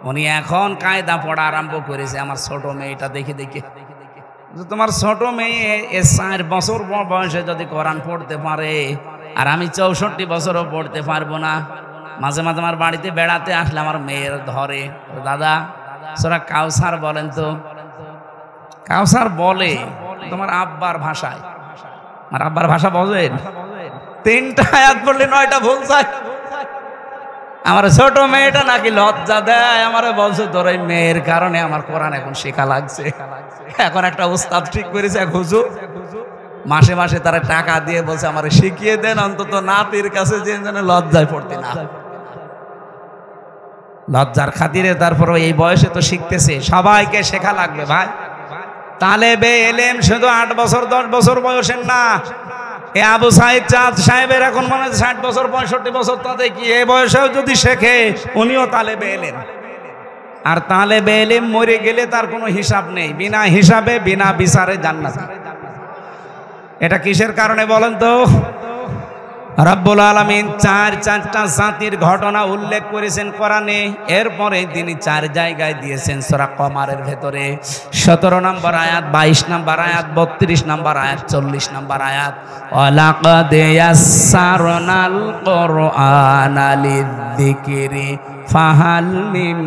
উনি এখন কায়দা পড়া আরম্ভ করেছে। আমার ছোট মেয়েটা দেখে তোমার ছোট মেয়ে 4 বছর বয়সে যদি কোরআন পড়তে পারে, আর আমি 64 বছরও পড়তে পারবো না। মাঝে মাঝে আমার বাড়িতে বেড়াতে আসলে আমার মেয়ের ধরে, দাদা সূরা কাউসার বলেন তো। কাউসার বলে তোমার আব্বার ভাষায়। আমার আব্বার ভাষা বোঝেন? 3টা আয়াত পড়লে 9টা ভুল যায়। আমার ছোট মেয়েটা নাকি লজ্জা দেয়, আমার বলছে তোর এই মেয়ের কারণে আমার কোরআন এখন শেখা লাগছে। এখন একটা উস্তাদ ঠিক করেছে, এক হুজুর, মাসে মাসে তারা টাকা দিয়ে বলছে আমার শিখিয়ে দেন, অন্তত নাতির কাছে যে যেন লজ্জায় পড়তে না। লজ্জার খাতিরে তারপর এই বয়সে তো শিখতেছে, সবাইকে শেখা লাগবে ভাই। তালেবে এলেম শুধু 8 বছর 10 বছর বয়সের না। এ আবু সাইদ চাঁদ সাহেবের এখন মনে হয় 60 বছর 65 বছর, তাতে কি এই বয়সেও যদি শেখে উনিও তালেবে এলেম। আর তালেবে এলেম মরে গেলে তার কোনো হিসাব নেই, বিনা হিসাবে বিনা বিচারে জান্নাত। এটা কিসের কারণে বলেন তো? রব্বুল আলামিন 4টা জাতির ঘটনা উল্লেখ করেছেন কোরআনে, এরপরে তিনি 4 জায়গায় দিয়েছেন সূরা কমারের ভেতরে। 17 নম্বর আয়াত, 22 নম্বর আয়াত, 32 নম্বর আয়াত, 40 নম্বর আয়াত। ওয়ালাকাদ ইয়াসসারনাল কুরআনা লিযিকরি ফাহাল মিন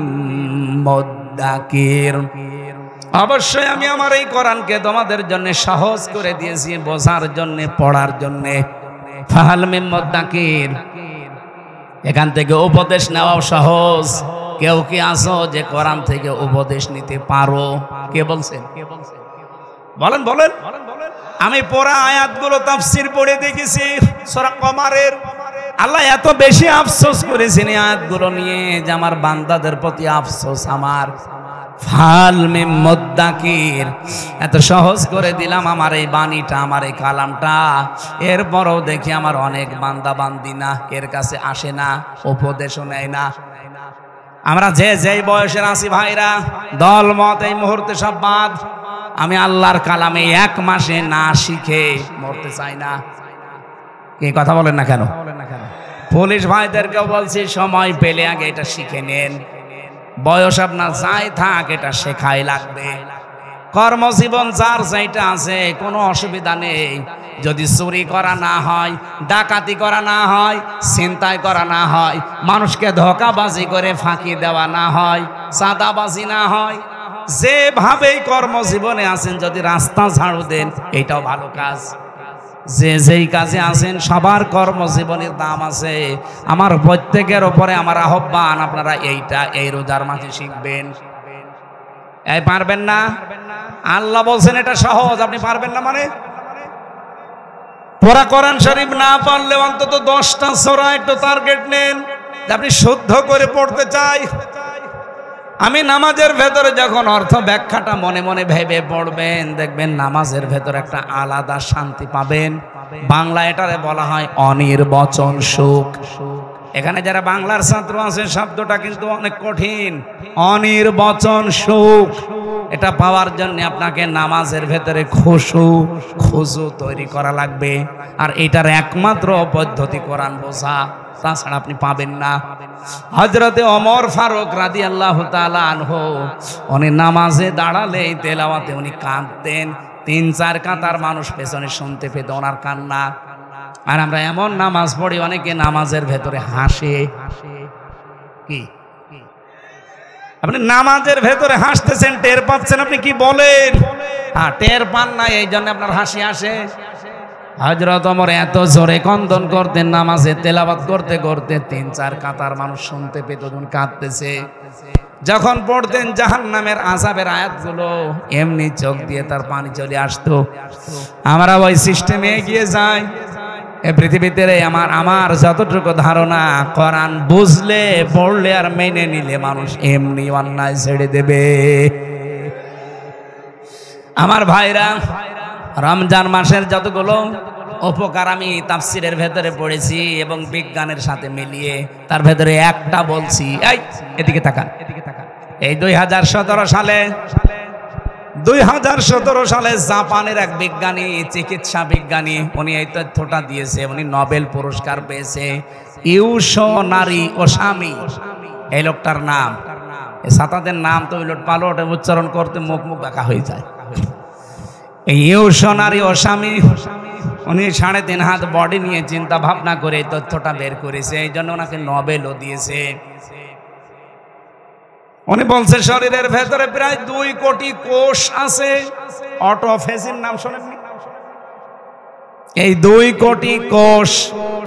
মুদ্দাকির। অবশ্যই আমি আমার এই কোরআনকে তোমাদের জন্য সহজ করে দিয়েছি, বোঝার জন্য, পড়ার জন্য। ফাহাল মিন মুদ্দাকির, এখান থেকে উপদেশ নেওয়াও সহজ। কেউ কি আছো যে কোরআন থেকে উপদেশ নিতে পারো? কে বলছেন? বলেন বলেন। আমি পড়া আয়াতগুলো তাফসীর পড়ে দেখেছি সূরা কমারের। আল্লাহ এত বেশি আফসোস করেছেন এই আয়াতগুলো নিয়ে যে আমার বান্দাদের প্রতি আফসোস আমার। ফাল মিন মুদ্দাকির, এত সহজ করে দিলাম আমার এই বাণীটা, আমার এই কালামটা, এরপরও দেখি আমার অনেক বান্দা বান্দি না, এর কাছে আসে না, উপদেশও নেয় না। আমরা যে যেই বয়সের আছি ভাইরা, দল মত এই মুহূর্তে সব বাদ। আমি আল্লাহর কালামে 1 মাসে না শিখে মরতে চাই না। কি কথা বলেন না কেন? পুলিশ ভাইদেরকেও বলছি সময় পেলে আগে এটা শিখে নেন। বয়স আপনার যাই থাক, এটা শেখাই লাগবে। কর্মজীবন যার যেটা আছে কোনো অসুবিধা নেই, যদি চুরি করা না হয়, ডাকাতি করা না হয়, ছিনতাই করা না হয়, মানুষকে ধোঁকাবাজি করে ফাঁকি দেওয়া না হয়, চাঁদাবাজি না হয়, যেভাবেই কর্মজীবনে আছেন যদি রাস্তা ঝাড়ু দেন, এটাও ভালো কাজ। যে যেই কাজে আছেন সবার কর্মজীবনের দাম আছে। আমার প্রত্যেকের উপরে আমার আহ্বান, আপনারা এইটা এই রোজার মাঝে শিখবেন। এই পারবেন না? আল্লাহ বলছেন এটা সহজ, আপনি পারবেন না মানে? পুরা কোরআন শরীফ না পারলে অন্তত 10টা সূরা একটু টার্গেট নেন যে আপনি শুদ্ধ করে পড়তে চাই। আমি নামাজের ভেতরে যখন অর্থ ব্যাখ্যাটা মনে মনে ভেবে পড়বেন, দেখবেন নামাজের ভেতরে একটা আলাদা শান্তি পাবেন। বাংলা এটারে বলা হয় অনির্বচন সুখ। এখানে যারা বাংলার ছাত্র আছে, শব্দটা কিন্তু অনেক কঠিন। অনির্বচন সুখ, এটা পাওয়ার জন্য আপনাকে নামাজের ভেতরে খুশু তৈরি করা লাগবে। আর এটার একমাত্র পদ্ধতি কোরআন বোঝা, তাছাড়া আপনি পাবেন না। হযরতে ওমর ফারুক রাদিয়াল্লাহু তাআলা আনহু, উনি নামাজে দাঁড়ালে তেলাওয়াতে উনি কাঁদতেন। 3-4 কাতার মানুষ পেছনে শুনতে পেত ওনার কান্না। আর আমরা এমন নামাজ পড়ি, অনেকে নামাজের ভেতরে হাসে। কি আপনি নামাজের ভেতরে হাসতেছেন, টের পাচ্ছেন? আপনি কি বলেন? হ্যাঁ, টের পান না, এই জন্য আপনার হাসি আসে। হযরত ওমর এত জোরে কন্দন করতেন নামাজে তেলাওয়াত করতে করতে, 3-4 কাতার মানুষ শুনতে পেত কাঁদতেছে। যখন পড়তেন জাহান্নামের আযাবের আয়াতগুলো, এমনি চোখ দিয়ে তার পানি চলে আসতো। আমরা ওই সিস্টেমে এগিয়ে যাই। এই পৃথিবীতে আমার যতটুকু ধারণা, কোরআন বুঝলে, পড়লে আর মেনে নিলে মানুষ এমনি অন্যায় ছেড়ে দেবে। আমার ভাইরা, রমজান মাসের যতগুলো উপকার আমি তাফসীরের ভেতরে পড়েছি এবং বিজ্ঞানের সাথে মিলিয়ে, তার ভেতরে একটা বলছি। এই এদিকে তাকান। এই 2017 সালে জাপানের এক বিজ্ঞানী, চিকিৎসা বিজ্ঞানী, উনি এই তথ্যটা দিয়েছে। উনি নোবেল পুরস্কার পেয়েছে। ইউশোনারি ওসামি এই লোকটার নাম। এই সাতাদের নাম তো উলট পালট উচ্চারণ করতে মুখ বাঁকা হয়ে যায়। এই ইউশোনারি ওসামি, উনি 3.5 হাত বডি নিয়ে চিন্তা ভাবনা করে এই তথ্যটা বের করেছে। এই জন্য ওনাকে নোবেলও দিয়েছে। উনি বলছে শরীরের ভেতরে প্রায় 2 কোটি কোষ আছে। অটোফেজির নাম শোনেননি? এই 2 কোটি কোষ,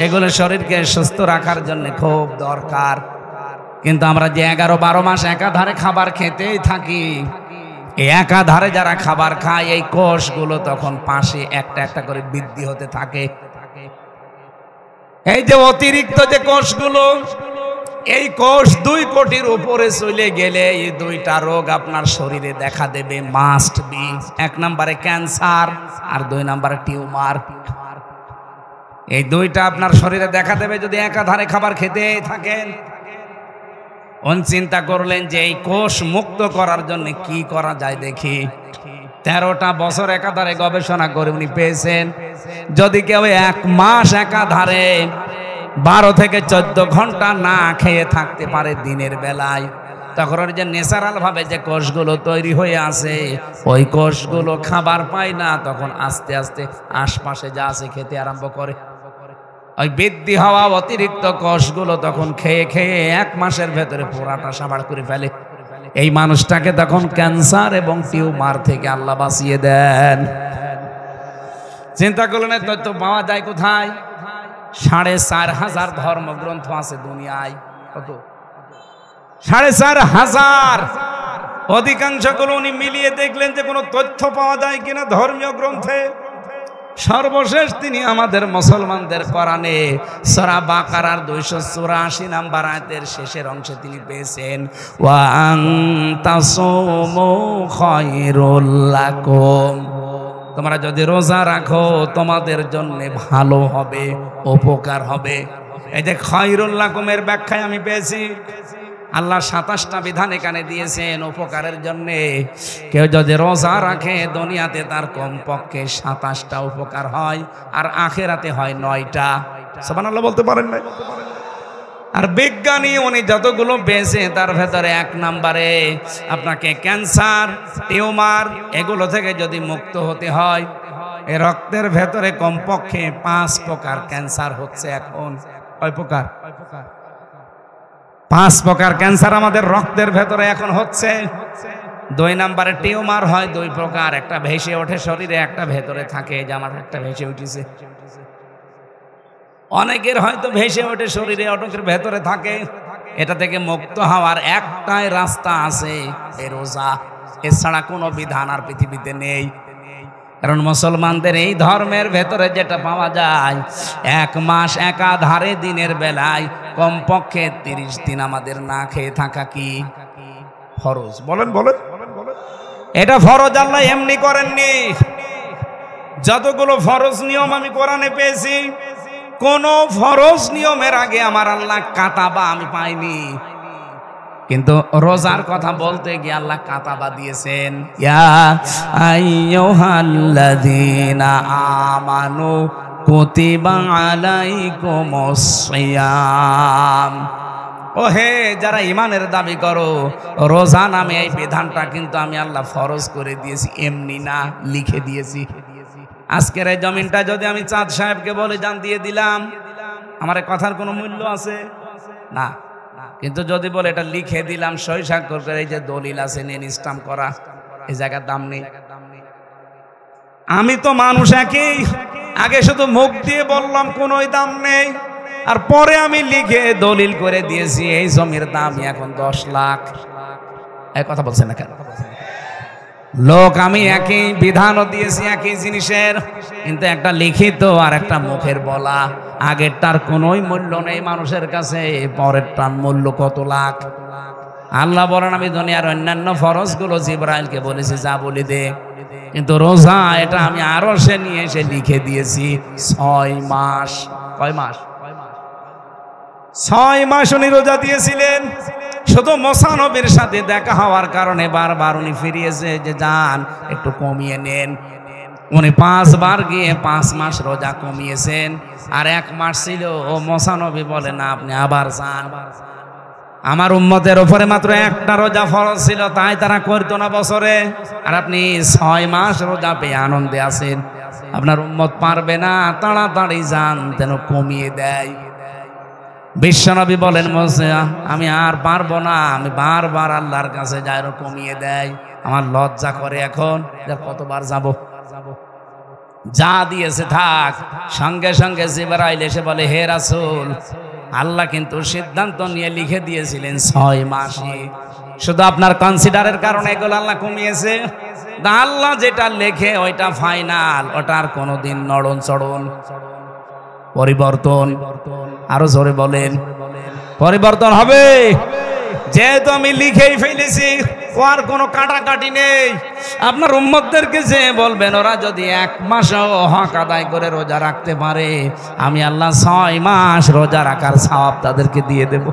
এগুলো শরীরকে সুস্থ রাখার জন্য খুব দরকার। কিন্তু আমরা যে 11-12 মাস একাধারে খাবার খেতেই থাকি, এই একাধারে যারা খাবার খায় এই কোষগুলো তখন পাশে একটা একটা করে বৃদ্ধি হতে থাকে। এই যে অতিরিক্ত যে কোষগুলো, এই কোষ 2 কোটির উপরে চলে গেলে এই 2টা রোগ আপনার শরীরে দেখা দেবে, মাস্ট বি। 1 নম্বরে ক্যান্সার আর 2 নম্বরে টিউমার। এই 2টা আপনার শরীরে দেখা দেবে যদি একাধারে খাবার খেতে থাকেন। চিন্তা করলেন যে এই কোষ মুক্ত করার জন্য কি করা যায় দেখি। 13টা বছর একাধারে গবেষণা করে উনি পেয়েছেন যদি কেউ 1 মাস একাধারে 12 থেকে 14 ঘন্টা না খেয়ে থাকতে পারে দিনের বেলায়, তখন ওর যে ন্যাচারাল ভাবে যে কোষগুলো তৈরি হয়ে আছে ওই কোষগুলো খাবার পায় না, তখন আস্তে আস্তে আশপাশে যা আছে খেতে আরম্ভ করে। ওই বৃদ্ধি হওয়া অতিরিক্ত কোষগুলো তখন খেয়ে খেয়ে 1 মাসের ভেতরে পুরাটা সাবাড় করে ফেলে। এই মানুষটাকে তখন ক্যান্সার এবং টিউমার থেকে আল্লাহ বাঁচিয়ে দেন। চিন্তা করলেন তথ্য পাওয়া যায় কোথায়? 4,500 ধর্মগ্রন্থ আছে দুনিয়ায়। কত? 4,500। অধিকাংশগুলো উনি মিলিয়ে দেখলেন যে কোনো তথ্য পাওয়া যায় কিনা ধর্মীয় গ্রন্থে। সর্বশেষ তিনি আমাদের মুসলমানদের কোরআনে সূরা বাকারার 284 নম্বর আয়াতের শেষের অংশে তিনি পেয়েছেন ওয়া আনতাসুমু খায়রুল লাকুম, তোমরা যদি রোজা রাখো তোমাদের জন্য ভালো হবে, উপকার হবে। এই যে খায়রুল লাকুমের ব্যাখ্যায় আমি পেয়েছি আল্লাহ 27টা বিধান এখানে দিয়েছেন উপকারের জন্য। কেউ যদি রোজা রাখে দুনিয়াতে তার কমপক্ষে 27টা উপকার হয়, আর আখেরাতে হয় 9টা। সুবহানাল্লাহ বলতে পারেন না? আর বিজ্ঞানী উনি যতগুলো পেয়েছে তার ভেতরে 1 নম্বরে আপনাকে ক্যান্সার, টিউমার এগুলো থেকে যদি মুক্ত হতে হয়, এই রক্তের ভেতরে কমপক্ষে 5 প্রকার ক্যান্সার হচ্ছে এখন। কয় প্রকার? 5 প্রকার ক্যান্সার আমাদের রক্তের ভেতরে এখন হচ্ছে। 2 নম্বরে টিউমার হয় 2 প্রকার, একটা ভেসে ওঠে শরীরে, একটা ভেতরে থাকে। যে আমার একটা ভেসে উঠেছে, অনেকের হয়তো ভেসে ওঠে শরীরে, অনেকের ভেতরে থাকে। এটা থেকে মুক্ত হওয়ার একটাই রাস্তা আছে, এই রোজা। এছাড়া কোনো বিধান আর পৃথিবীতে নেই। কারণ মুসলমানদের এই ধর্মের ভেতরে যেটা পাওয়া যায়, 1 মাস একাধারে দিনের বেলায় কমপক্ষে 30 দিন আমাদের না খেয়ে থাকা কি ফরজ? বলেন বলেন। এটা ফরজ, আল্লাহ এমনি করেননি। যতগুলো ফরজ নিয়ম আমি কোরআনে পেয়েছি, কোন ফরজ নিয়মের আগে আমার আল্লাহ কাতাবা আমি পাইনি। কিন্তু রোজার কথা বলতে গিয়ে আল্লাহ কাতাবা দিয়েছেন, ইয়া আইয়ুহাল্লাযীনা আমানু কুতিবা আলাইকুমুস সিয়াম। ও হে যারা ইমানের দাবি করো, রোজা নামে এই বিধানটা কিন্তু আমি আল্লাহ ফরজ করে দিয়েছি, এমনি না, লিখে দিয়েছি। আজকের এই জমিনটা যদি আমি চাঁদ সাহেবকে বলে জান দিয়ে দিলাম, আমার কথার কোনো মূল্য আছে না। কিন্তু যদি বলে এটা লিখে দিলাম, সই স্বাক্ষর করে, এই যে দলিল আছে নেন স্টাম্প করা, এই জায়গার দাম নেই। আমি তো মানুষ একই, আগে শুধু মুখ দিয়ে বললাম কোনো দাম নেই, আর পরে আমি লিখে দলিল করে দিয়েছি এই জমির দাম এখন 10 লাখ। এই কথা বলছেন না কেন? লোক আমি একই বিধানও দিয়েছি একই জিনিসের, কিন্তু একটা লিখিত আর একটা মুখের বলা। আগেরটার কোনোই মূল্য নেই মানুষের কাছে, পরেরটার মূল্য কত লাখ। আল্লাহ বলেন আমি দুনিয়ার অন্যান্য ফরজগুলো জিবরাইলকে বলেছি যা বলি দে, কিন্তু রোজা এটা আমি আরো সে নিয়ে এসে লিখে দিয়েছি 6 মাস। কয় মাস? 6 মাস উনি রোজা দিয়েছিলেন। শুধু মুসা নবীর সাথে দেখা হওয়ার কারণে বারবার উনি ফিরিয়েছে যে যান একটু কমিয়ে নেন। উনি 5 বার গিয়ে 5 মাস রোজা কমিয়েছেন। আর 1 মাস ছিল, ও মুসা নবী বলে না আপনি আবার যান। আমার উম্মতের উপরে মাত্র একটা রোজা ফরজ ছিল, তাই তারা করতো না বছরে, আর আপনি 6 মাস রোজা পেয়ে আনন্দে আছেন। আপনার উম্মত পারবে না, তাড়াতাড়ি যান যেন কমিয়ে দেয়। বিশ্বনবী বলেন আমি আর পারবো না, আমি বারবার আল্লাহর কাছে যাই, কমিয়ে দেয়, আমার লজ্জা করে এখন কতবার যাব, যা দিয়েছে থাক। সঙ্গে সঙ্গে জিবরাইল এসে বলে, হে রাসূল, আল্লাহ কিন্তু সিদ্ধান্ত নিয়ে লিখে দিয়েছিলেন 6 মাসই, শুধু আপনার কনসিডারের কারণে এগুলো আল্লাহ কমিয়েছে। আল্লাহ যেটা লেখে ওইটা ফাইনাল, ওটার কোনোদিন নড়ন চড়ন পরিবর্তন, আরো জোরে বলেন, পরিবর্তন হবে। যেহেতু আমি লিখেই ফেলেছি, ও আর কোনো কাটাকাটি নেই। আপনার উম্মতদেরকে যে বলবেন, ওরা যদি 1 মাসও হক আদায় করে রোজা রাখতে পারে, আমি আল্লাহ 6 মাস রোজা রাখার সওয়াব তাদেরকে দিয়ে দেব।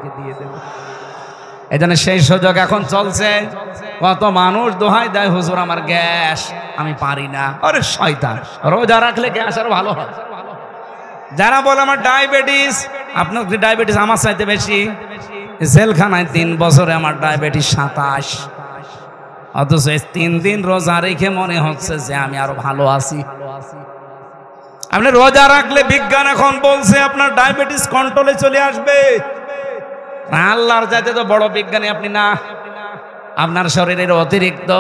এই জন্য সেই সুযোগ এখন চলছে। কত মানুষ দোহাই দেয়, হুজুর আমার গ্যাস, আমি পারি না। আরে শয়তান, রোজা রাখলে গ্যাস আরো ভালো হয়। যারা বলে আমার ডায়াবেটিস, আপনার ডায়াবেটিস আমার চাইতে বেশি, জেলখানায় 3 বছরে আমার ডায়াবেটিস 27, অথচ 3 দিন রোজা রেখে মনে হচ্ছে যে আমি আরো ভালো আছি। আপনি রোজা রাখলে বিজ্ঞান এখন বলছে আপনার ডায়াবেটিস কন্ট্রোলে চলে আসবে। আল্লাহর যাতে তো বড় বিজ্ঞানী আপনি না। আপনার শরীরের অতিরিক্ত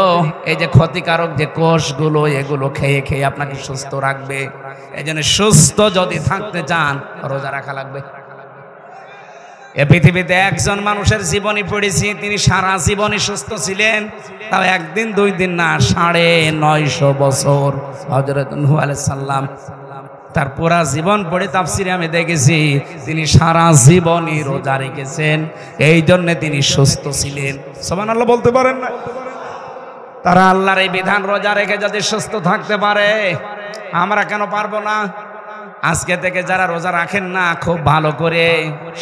এই যে ক্ষতিকারক যে কোষগুলো, এগুলো খেয়ে খেয়ে আপনাকে সুস্থ রাখবে। এই জন্য সুস্থ যদি থাকতে চান, রোজা রাখা লাগবে। এ পৃথিবীতে একজন মানুষের জীবনী পড়েছি, তিনি সারা জীবনই সুস্থ ছিলেন, তাও 1 দিন 2 দিন না, 950 বছর। হযরত নূহ আলাইহিস সালাম, তার পুরা জীবন পড়ে তাফসিরে আমি দেখেছি, তিনি সারা জীবনই রোজা রেখেছেন, এই জন্য তিনি সুস্থ ছিলেন। সুবহানাল্লাহ বলতে পারেন না? তারা আল্লাহর এই বিধান রোজা রেখে যদি সুস্থ থাকতে পারে, আমরা কেন পারবো না? আজকে থেকে যারা রোজা রাখেন না, খুব ভালো করে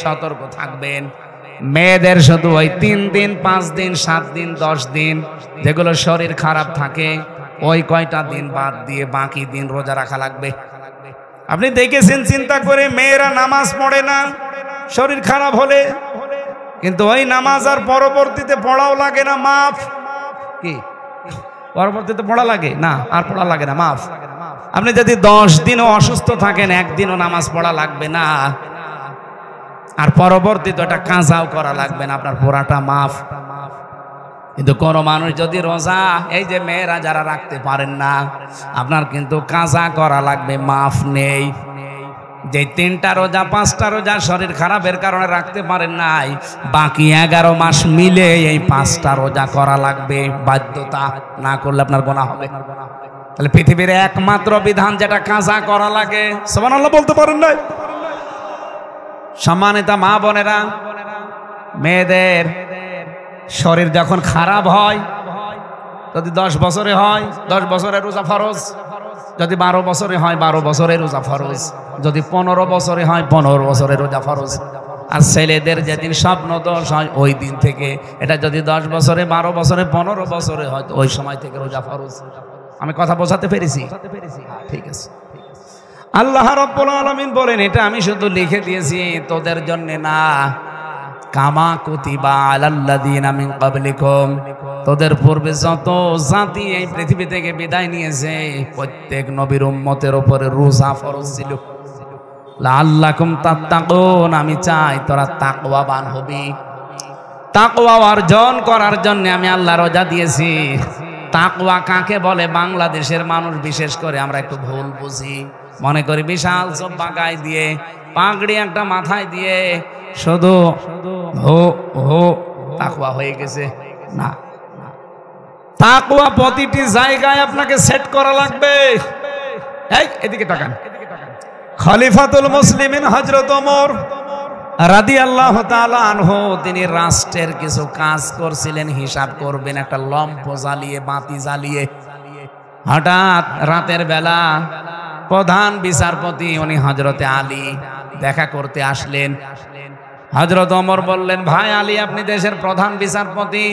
সতর্ক থাকবেন। মেয়েদের শুধু ওই 3 দিন 5 দিন 7 দিন 10 দিন যেগুলো শরীর খারাপ থাকে, ওই কয়টা দিন বাদ দিয়ে বাকি দিন রোজা রাখা লাগবে। আপনি দেখেছেন চিন্তা করে, মেয়েরা নামাজ পড়ে না শরীর খারাপ হলে, কিন্তু ওই নামাজ আর পরবর্তীতে পড়াও লাগে না, মাফ। কি পরবর্তীতে পড়া লাগে না? আর পড়া লাগে না, মাফ। আপনি যদি 10 দিনও অসুস্থ থাকেন, 1 দিনও নামাজ পড়া লাগবে না, আর পরবর্তীতে ওটা কাজাও করা লাগবে না, আপনার পুরাটা মাফ। কিন্তু কোন মানুষ যদি রোজা, এই যে মেয়েরা যারা রাখতে পারেন না, আপনার কিন্তু কাজা করা লাগবে, মাফ নেই। যে 3টা রোজা 5টা রোজা শরীর খারাপের কারণে রাখতে পারেন নাই, বাকি 11 মাস মিলে এই 5টা রোজা করা লাগবে, বাধ্যতা, না করলে আপনার গুনাহ হবে। তাহলে পৃথিবীর একমাত্র বিধান যেটা কাজা করা লাগে, সুবহানাল্লাহ বলতে পারেন না? সম্মানিত মা বোনেরা, মেয়েদের শরীর যখন খারাপ হয়, যদি 10 বছরে হয় 10 বছরের রোজা ফরজ, যদি 12 বছরে হয় 12 বছরের রোজা ফরজ, যদি 15 বছরে হয় 15 বছরের রোজা ফরজ। আর ছেলেদের যেদিন স্বপ্ন দোষ হয় ওই দিন থেকে, এটা যদি 10 বছরে 12 বছরে 15 বছরে হয়, ওই সময় থেকে রোজা ফরজ। আমি কথা বোঝাতে পেরেছি? ঠিক আছে। আল্লাহ রাব্বুল আলামিন বলেন, এটা আমি শুধু লিখে দিয়েছি তোদের জন্য না, কামা কুতিবা আলাল্লাযিনা মিন ক্বাবলিকুম, তোদের পূর্বে যত জাতি এই পৃথিবী থেকে বিদায় নিয়েছে, প্রত্যেক নবীর উম্মতের উপরে রোজা ফরজ ছিল। লাআল্লাকুম তাত্তাকুন, আমি চাই তোরা তাকওয়াবান হবি। তাকওয়া অর্জন করার জন্য আমি আল্লাহ রোজা দিয়েছি। তাকওয়া কাকে বলে? বাংলাদেশের মানুষ বিশেষ করে আমরা একটু ভুল বুঝি, মনে করি বিশাল জব্বা গায়ে দিয়ে, পাগড়ি একটা মাথায় দিয়ে শুধু হো হো তাকওয়া হয়ে গেছে। না, তাকওয়া প্রতিটি জায়গায় আপনাকে সেট করা লাগবে। এই এদিকে তাকান। খলিফাতুল মুসলিমিন হযরত ওমর রাদিয়াল্লাহু তাআলা আনহু, তিনি রাষ্ট্রের কিছু কাজ করছিলেন, হিসাব করবেন, একটা লম্প জ্বালিয়ে, বাতি জ্বালিয়ে। হঠাৎ রাতের বেলা প্রধান বিচারপতি উনি হযরতে আলী দেখা করতে আসলেন। হযরত ওমর বললেন, ভাই আলী, আপনি দেশের প্রধান বিচারপতি,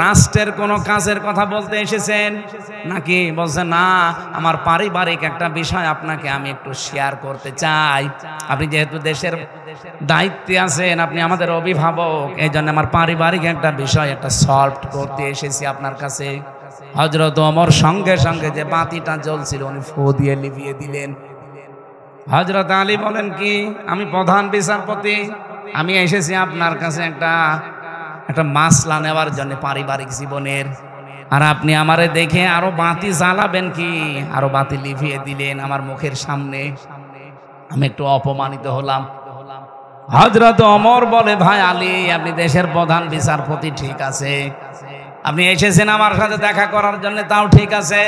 রাষ্ট্রের কোনো কাজের কথা বলতে এসেছেন নাকি? বলছেন, না, আমার পারিবারিক একটা বিষয় আপনাকে আমি একটু শেয়ার করতে চাই। আপনি যেহেতু দেশের দায়িত্বে আছেন, আপনি আমাদের অভিভাবক, এই জন্য আমার পারিবারিক একটা বিষয় একটা সলভ করতে এসেছি আপনার কাছে। হযরত ওমর সঙ্গে সঙ্গে যে বাতিটা জ্বলছিল উনি ফু দিয়ে লিভিয়ে দিলেন। হযরত আলী বলেন, কি? আমি প্রধান বিচারপতি, আমি এসেছি আপনার কাছে একটা মাসলা নেওয়ার জন্য পারিবারিক জীবনের। আর আপনি আমারে দেখে আরো বাতি জ্বালাবেন কি, আরো বাতি লিভিয়ে দিলেন আমার মুখের সামনে। আমি একটু অপমানিত হলাম। হযরত ওমর বলে, ভাই আলী, আপনি দেশের প্রধান বিচারপতি, ঠিক আছে, আপনি এসেছেন আমার সাথে দেখা করার জন্য, তাও ঠিক আছে।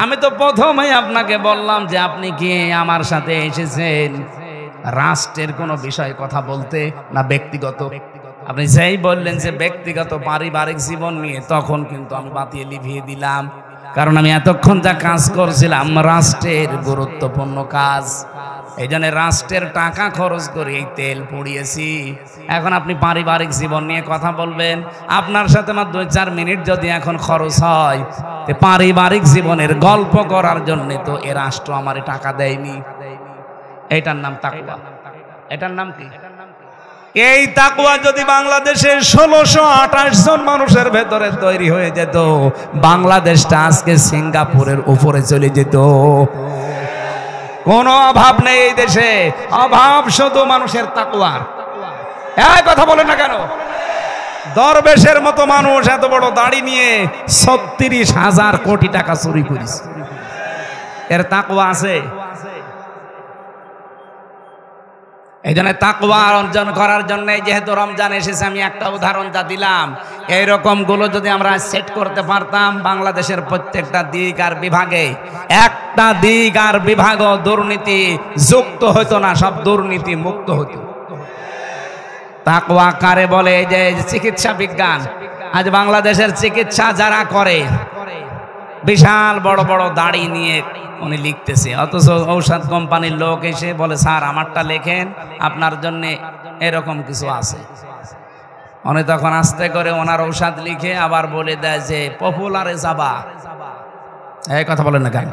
আমি তো প্রথমেই আপনাকে বললাম যে আপনি কি আমার সাথে এসেছেন রাষ্ট্রের কোনো বিষয়ে কথা বলতে, না ব্যক্তিগত? আপনি যেই বললেন যে ব্যক্তিগত পারিবারিক জীবন নিয়ে, তখন কিন্তু আমি বাতিয়ে লিভিয়ে দিলাম। কারণ আমি এতক্ষণ যা কাজ করছিলাম রাষ্ট্রের গুরুত্বপূর্ণ কাজ, এই জন্য রাষ্ট্রের টাকা খরচ করে এই তেল পুড়িয়েছি। এখন আপনি পারিবারিক জীবন নিয়ে কথা বলবেন, আপনার সাথে আমার 2-4 মিনিট যদি এখন খরচ হয়, পারিবারিক জীবনের গল্প করার জন্য তো এ রাষ্ট্র আমারে টাকা দেয়নি। এটার নাম তাকওয়া। এটার নাম কি? এই তাকওয়া যদি বাংলাদেশের 1628 জন মানুষের ভেতরে তৈরি হয়ে যেত, বাংলাদেশটা আজকে সিঙ্গাপুরের উপরে চলে যেত। কোনো অভাব নেই এই দেশে, অভাব শুধু মানুষের তাকওয়ার। এই কথা বলেন না কেন? দরবেশের মতো মানুষ এত বড় দাড়ি নিয়ে 36,000 কোটি টাকা চুরি করেছে, এর তাকওয়া আছে? এই জন্য তাকওয়া অর্জন করার জন্য যেহেতু রমজান এসেছে, আমি একটা উদাহরণ যা দিলাম, এইরকম গুলো যদি আমরা সেট করতে পারতাম, বাংলাদেশের প্রত্যেকটা দিক আর বিভাগে একটা দিক আর বিভাগ দুর্নীতি যুক্ত হতো না, সব দুর্নীতি মুক্ত হতো। তাকওয়া কারে বলে? এই যে চিকিৎসা বিজ্ঞান, আজ বাংলাদেশের চিকিৎসা যারা করে, বিশাল বড় বড় দাড়ি নিয়ে উনি লিখতেছে, অথচ ঔষধ কোম্পানির লোক এসে বলে, স্যার আমারটা লেখেন, আপনার জন্য এরকম কিছু আছে। উনি তখন আস্তে করে ওনার ঔষধ লিখে আবার বলে দেয় যে পপুলারে যাবা। এই কথা বলেন না কেন?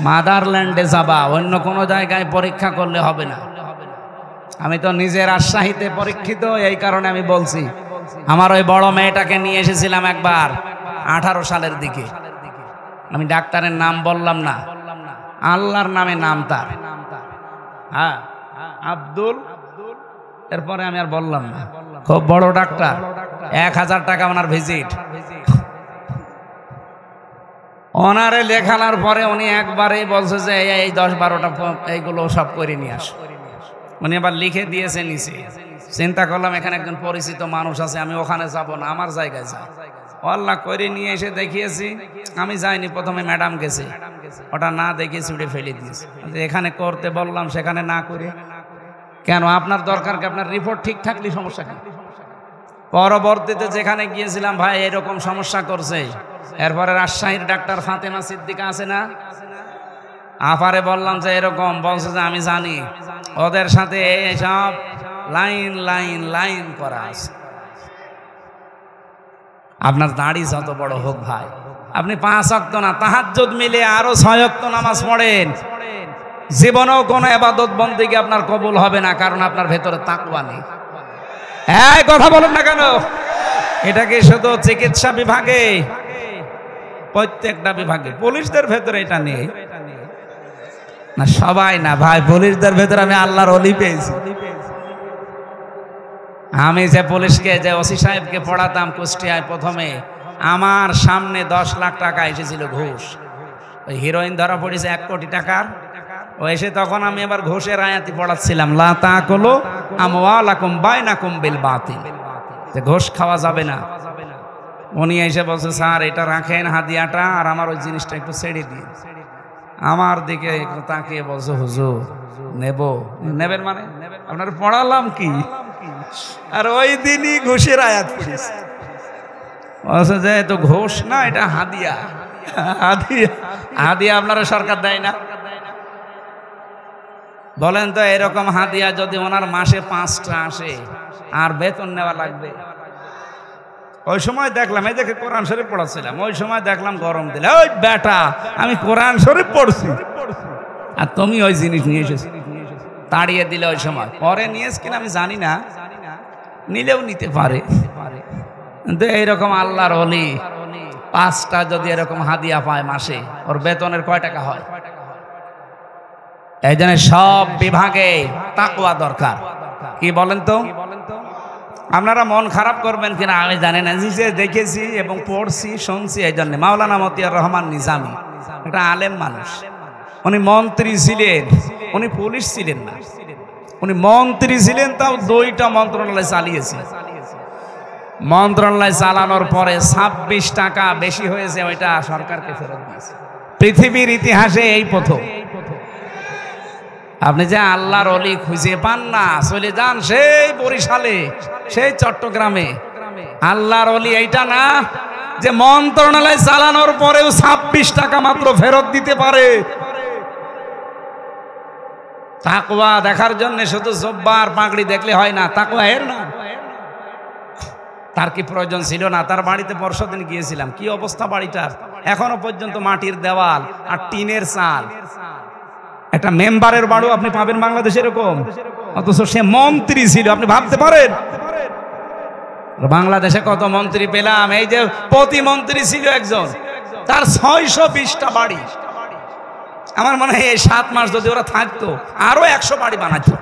মাদারল্যান্ডে যাবা, অন্য কোনো জায়গায় পরীক্ষা করলে হবে না। আমি তো নিজের রাজশাহীতে পরীক্ষিত, এই কারণে আমি বলছি। আমার ওই বড় মেয়েটাকে নিয়ে এসেছিলাম একবার 18 সালের দিকে, আমি ডাক্তারের নাম বললাম না, আল্লাহর নামে নাম তার, হ্যাঁ আব্দুল, এরপরে আমি আর বললাম না। খুব বড় ডাক্তার, 1000 টাকা ওনার ভিজিট। ওনারে লেখানোর পরে উনি একবারেই বলছে যে এই 10-12টা এইগুলো সব করে নিয়ে আস। উনি আবার লিখে দিয়েছে নিচে। চিন্তা করলাম এখানে একজন পরিচিত মানুষ আছে, আমি ওখানে যাব না, আমার জায়গায় যাই। আল্লাহ করে নিয়ে এসে দেখিয়েছি। আমি যাইনি, প্রথমে ম্যাডাম গেছে, ওটা না দেখে ছুটে ফেলে দিয়েছে। এখানে করতে বললাম, সেখানে না করে কেন? আপনার দরকার কি? আপনার রিপোর্ট ঠিক থাকলে সমস্যা কেন? পরবর্তীতে যেখানে গিয়েছিলাম, ভাই এরকম সমস্যা করছে, এরপরে রাজশাহীর ডাক্তার ফাতেমা সিদ্দিকা আছে না, আপারে বললাম যে এরকম, বলছে যে আমি জানি, ওদের সাথে সব লাইন লাইন লাইন করা আছে। আপনার দাড়ি যত বড় হোক ভাই, আপনি 5 ওয়াক্ত না, তাহাজ্জুদ মিলে আরো 6 ওয়াক্ত নামাজ পড়েন, জীবনেও কোনো ইবাদত বন্দেগী আপনার কবুল হবে না, কারণ আপনার ভেতরে তাকওয়া নেই। এই কথা বলেন না কেন? এটা কি শুধু চিকিৎসা বিভাগে? প্রত্যেকটা বিভাগে। পুলিশদের ভেতরে এটা নেই না? সবাই না ভাই, পুলিশদের ভেতরে আমি আল্লাহর ওলি পেয়েছি। আমি যে পুলিশকে, যে ওসি সাহেবকে পড়াতাম কুষ্টিয়ায়, প্রথমে আমার সামনে 10 লাখ টাকা এসেছিল ঘুষ। ওই হিরোইন ধরা পড়েছে 1 কোটি টাকার, ও এসে তখন আমি আবার ঘুষের আয়াতি পড়াচ্ছিলাম, লা তাকুলু আমওয়ালাকুম বাইনাকুম বিল বাতিল, যে ঘুষ খাওয়া যাবে না। উনি এসে বলছে, স্যার এটা রাখেন হাদিয়াটা, আর আমার ওই জিনিসটা একটু ছেড়ে দিন। আমার দিকে তাকিয়ে বলছে, হুজুর নেবেন মানে আপনার পড়ালাম কি? আর ওই দিনই ঘুষের আয়াত পড়েছে। বলছে যে তো ঘুষ না, এটা হাদিয়া। হাদিয়া আপনারা সরকার দেয় না? বলেন তো, এরকম হাদিয়া যদি ওনার মাসে 5টা আসে, আর বেতন নেওয়া লাগবে? ওই সময় দেখলাম, এই দেখে কোরআন শরীফ পড়াচ্ছিলাম, ওই সময় দেখলাম গরম দিলে, ওই বেটা আমি কোরআন শরীফ পড়ছি আর তুমি ওই জিনিস নিয়ে এসেছি, তাড়িয়ে দিলে। ওই সময় পরে নিয়েছ কিনা আমি জানি না, নিলেও নিতে পারে। কিন্তু এইরকম আল্লাহর ওলি 5টা যদি এরকম হাদিয়া পায় মাসে, ওর বেতনের কয় টাকা হয়? এই জন্য সব বিভাগে তাকওয়া দরকার। কি বলেন তো? আপনারা মন খারাপ করবেন কিনা আমি জানি না, নিজে দেখেছি এবং পড়ছি শুনছি। এই জন্য মাওলানা মতিয়ার রহমান নিজামী একটা আলেম মানুষ, উনি মন্ত্রী ছিলেন, উনি পুলিশ ছিলেন না, উনি মন্ত্রী ছিলেন, তাও 2টা মন্ত্রণালয় চালিয়েছে। মন্ত্রণালয় চালানোর পরে 26 টাকা বেশি হয়েছে, ওইটা সরকারকে ফেরত দিয়েছে। পৃথিবীর ইতিহাসে এই প্রথম। আপনি যে আল্লাহর ওলি খুঁজে পান না, চলে যান সেই বরিশালে, সেই চট্টগ্রামে। আল্লাহর ওলি এইটা না যে মন্ত্রণালয় চালানোর পরেও 26 টাকা মাত্র ফেরত দিতে পারে। তাকওয়া দেখার জন্য শুধু জব্বার পাগড়ি দেখলে হয় না, তাকওয়া এর না। তার কি প্রয়োজন ছিল না? তার বাড়িতে পরশুদিন গিয়েছিলাম, কি অবস্থা বাড়িটার, এখনো পর্যন্ত মাটির দেওয়াল আর টিনের চাল। একটা মেম্বারের বাড়ি আপনি পাবেন বাংলাদেশে এরকম, অথচ সে মন্ত্রী ছিল। আপনি ভাবতে পারেন বাংলাদেশে কত মন্ত্রী পেলাম, এই যে প্রতিমন্ত্রী ছিল একজন, তার 620টা বাড়ি। আমার মনে হয় এই 7 মাস যদি ওরা থাকতো আরো 100 বাড়ি বানাতো।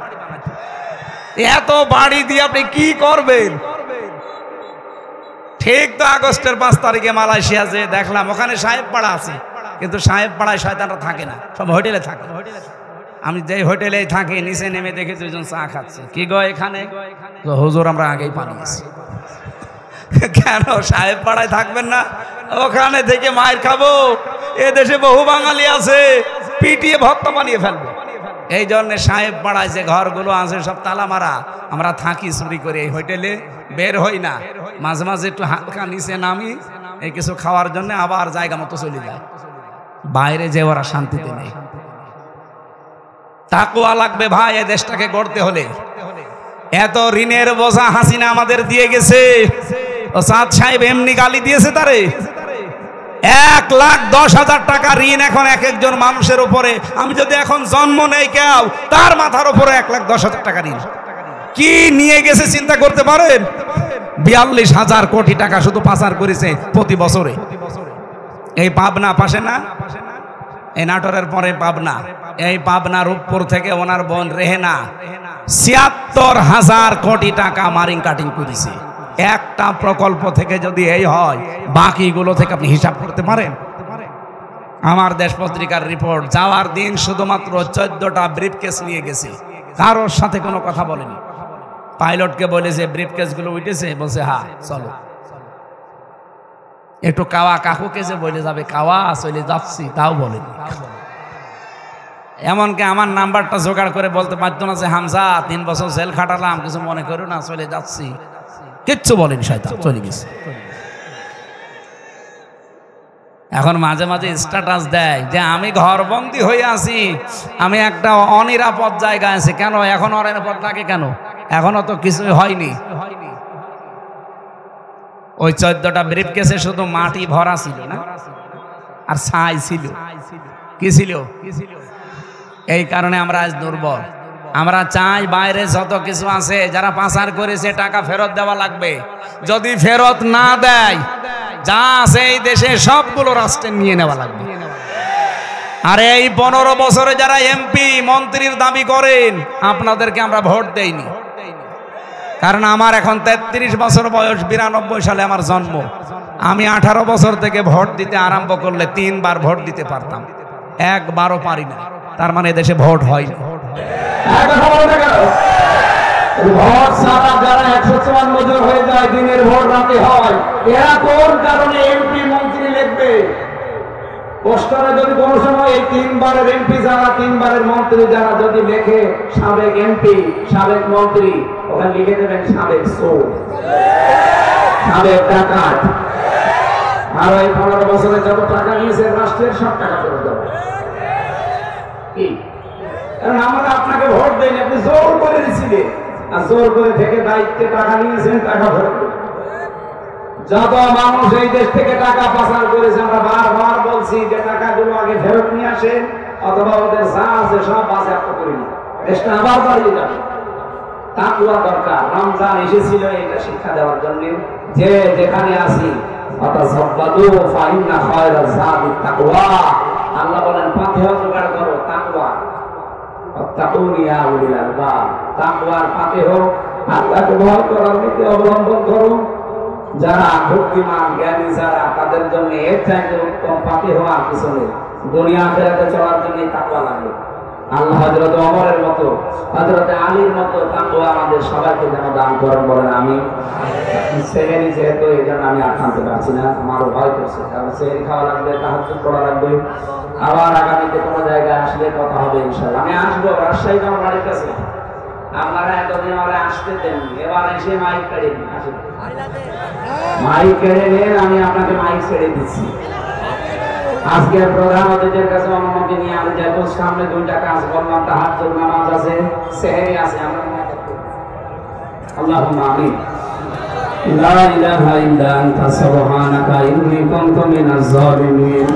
এত বাড়ি দিয়ে আপনি কি করবেন? ঠিক তো আগস্টের 5 তারিখে মালয়েশিয়া যে দেখলাম, ওখানে সাহেব পাড়া আছে, কিন্তু সাহেব পাড়ায় শয়তানরা থাকে না, সব হোটেলে থাকে। আমি যে হোটেলে থাকি, নিচে নেমে দেখি 2জন চা খাচ্ছে। কি গো এখানে? হুজুর আমরা আগেই পালিয়েছি। কেন সাহেব পাড়ায় থাকবেন না? ওখানে থেকে মায়ের খাবো। এ দেশে বহু বাঙালি আছে, পিটিয়ে ভক্ত বানিয়ে ফেলবো। এই জন্য সাহেব পাড়ায় যে ঘরগুলো আছে সব তালা মারা, আমরা থাকি চুরি করে এই হোটেলে, বের হই না। মাঝে মাঝে একটু হালকা নিচে নামি এই কিছু খাওয়ার জন্য, আবার জায়গা মতো চলে যায়। বাইরে যে ওরা শান্তিতে নেই। তাকওয়া লাগবে ভাই এই দেশটাকে গড়তে হলে। এত ঋণের বোঝা হাসিনা আমাদের দিয়ে গেছে। ও সাদ সাহেব এমনি গালি দিয়েছে তারে। 1,10,000 টাকা ঋণ এখন এক একজন মানুষের উপরে। আমি যদি এখন জন্ম নেই কেউ, তার মাথার উপরে 1,10,000 টাকা ঋণ। কি নিয়ে গেছে চিন্তা করতে পারেন? 42,000 কোটি টাকা শুধু পাচার করেছে প্রতি বছরে। এই পাবনা পাশে না, এই নাটোরের পরে পাবনা, এই পাবনা রূপপুর থেকে ওনার বোন রেহেনা 76,000 কোটি টাকা মারিং কাটিং করেছে। একটা প্রকল্প থেকে যদি এই হয়, বাকিগুলো থেকে আপনি হিসাব করতে পারেন? আমার দেশ পত্রিকার রিপোর্ট, যাওয়ার দিন শুধুমাত্র 14টা ব্রিফকেস নিয়ে গেছে, কারোর সাথে কোনো কথা বলেনি। পাইলটকে বলেছে ব্রিফকেসগুলো উঠেছে, বলছে হ্যাঁ চলো। একটু কাওয়া কাকুকে যে বলে যাবে কাওয়া চলে যাচ্ছি, তাও বলেনি। এমনকি আমার নাম্বারটা জোগাড় করে বলতে পারতো না যে হামজা 3 বছর জেল খাটালাম, কিছু মনে করো না, চলে যাচ্ছি। কিচ্ছু বলেনি, শয়তান চলে গেছে। এখন মাঝে মাঝে স্ট্যাটাস দেয় যে আমি ঘরবন্দি হয়ে আছি, আমি একটা অনিরাপদ জায়গায় আছি। কেন এখন অনিরাপদ লাগে কেন? এখনো তো কিছুই হয়নি। ওই 14টা ব্রিফকেসে শুধু মাটি ভরা ছিল না, আর ছাই ছিল। কি ছিল? এই কারণে আমরা আজ দুর্বল। আমরা চাই বাইরে যত কিছু আছে, যারা পাচার করেছে টাকা ফেরত দেওয়া লাগবে। যদি ফেরত না দেয়, যা আছে এই দেশে সবগুলো রাষ্ট্রের নিয়ে নেওয়া লাগবে। আর এই 15 বছরে যারা এমপি মন্ত্রীর দাবি করেন, আপনাদেরকে আমরা ভোট দেইনি। কারণ আমার এখন 33 বছর বয়স, 92 সালে আমার জন্ম। আমি 18 বছর থেকে ভোট দিতে আরম্ভ করলে 3 বার ভোট দিতে পারতাম, একবারও পারি না। তার মানে দেশে ভোট হয় না। ভোট ছাড়া যারা 154 জন হয়ে যায়, দিনের ভোট রাতে হয়, এরা কোন কারণে এমপি মন্ত্রী লিখবে? পোস্টারে যদি কোনো সময় এই 3 বারের এমপি যারা, 3 বারের মন্ত্রী যারা যদি লেখে সাবেক এমপি, সাবেক মন্ত্রী, ওখানে লিখে দেবেন সাবেক চোর, সাবেক ডাকাত। আর এই 15 বছরে যত টাকা নিয়েছে রাষ্ট্রের, সব টাকা ফেরত দেবে। কি? কারণ আমরা আপনাকে ভোট দেয়নি, আপনি জোর করে দিয়েছিলেন, আর জোর করে থেকে দায়িত্বে টাকা নিয়েছেন, টাকা ফেরত দেবেন। যত মানুষ এই দেশ থেকে টাকা পাচার করেছে, আমরা বারবার বলছি যে টাকাগুলো আগে ফেরত নিয়ে আসেন, অথবা ওদের যা আছে সব বাজেয়াপ্ত করে নিন, দেশটা আবার দাঁড়িয়ে যাবে। তাকওয়া দরকার। রমজান এসেছিল এটা শিক্ষা দেওয়ার জন্য যে যেখানে আসি ফাতাযাব্বাদু ফাইন্না খায়রাজ যাদি তাকওয়া। আল্লাহ বলেন পাথেয় জোগাড় করো তাকওয়া। ওয়াত্তাকুনি ইয়া উলিল আলবাব। তাকওয়ার ফাতিহ, আল্লাহকে ভয় করার নীতি অবলম্বন করো। যারা বুদ্ধিমান জ্ঞানী যারা, তাদের জন্য এর চাইতে উত্তম ফাতিহ আর কিছু নেই। দুনিয়া আখিরাতে চলার জন্য তাকওয়া লাগে। আল্লাহ হযরত ওমরের মতো, হযরত আলীর মতো তাকওয়া আমাদের সবাইকে যেন দান করেন, বলেন আমিন। সেহেরি যেহেতু এই জন্য আমি আর খানতে পারছি না, আমারও ভয় করছে, কারণ সেহেরি খাওয়া লাগবে, তাহাজ্জুদ পড়া লাগবে। আবার আগামীতে কোনো জায়গায় আসলে কথা হবে ইনশাআল্লাহ। আমি আসবো, রাজশাহী আমার বাড়ির কাছে। আপনারা এতদিন আমরা আসতে দেন, এবার এসে মাইক কেড়ে দিন। আসেন, মাইক কেড়ে নেন, আমি আপনাকে মাইক ছেড়ে দিচ্ছি। আজকের প্রধান অতিথির কাছে অনুমতি নিয়ে আমি যেহেতু সামনে 2টা কাজ বললাম, তাহাজ্জুদ নামাজ আছে, সেহরি আছে, আমরা আল্লাহুম্মা আমিন। লা ইলাহা ইল্লা আনতা সুবহানাকা ইন্নী কুনতু মিনাজ জালিমিন।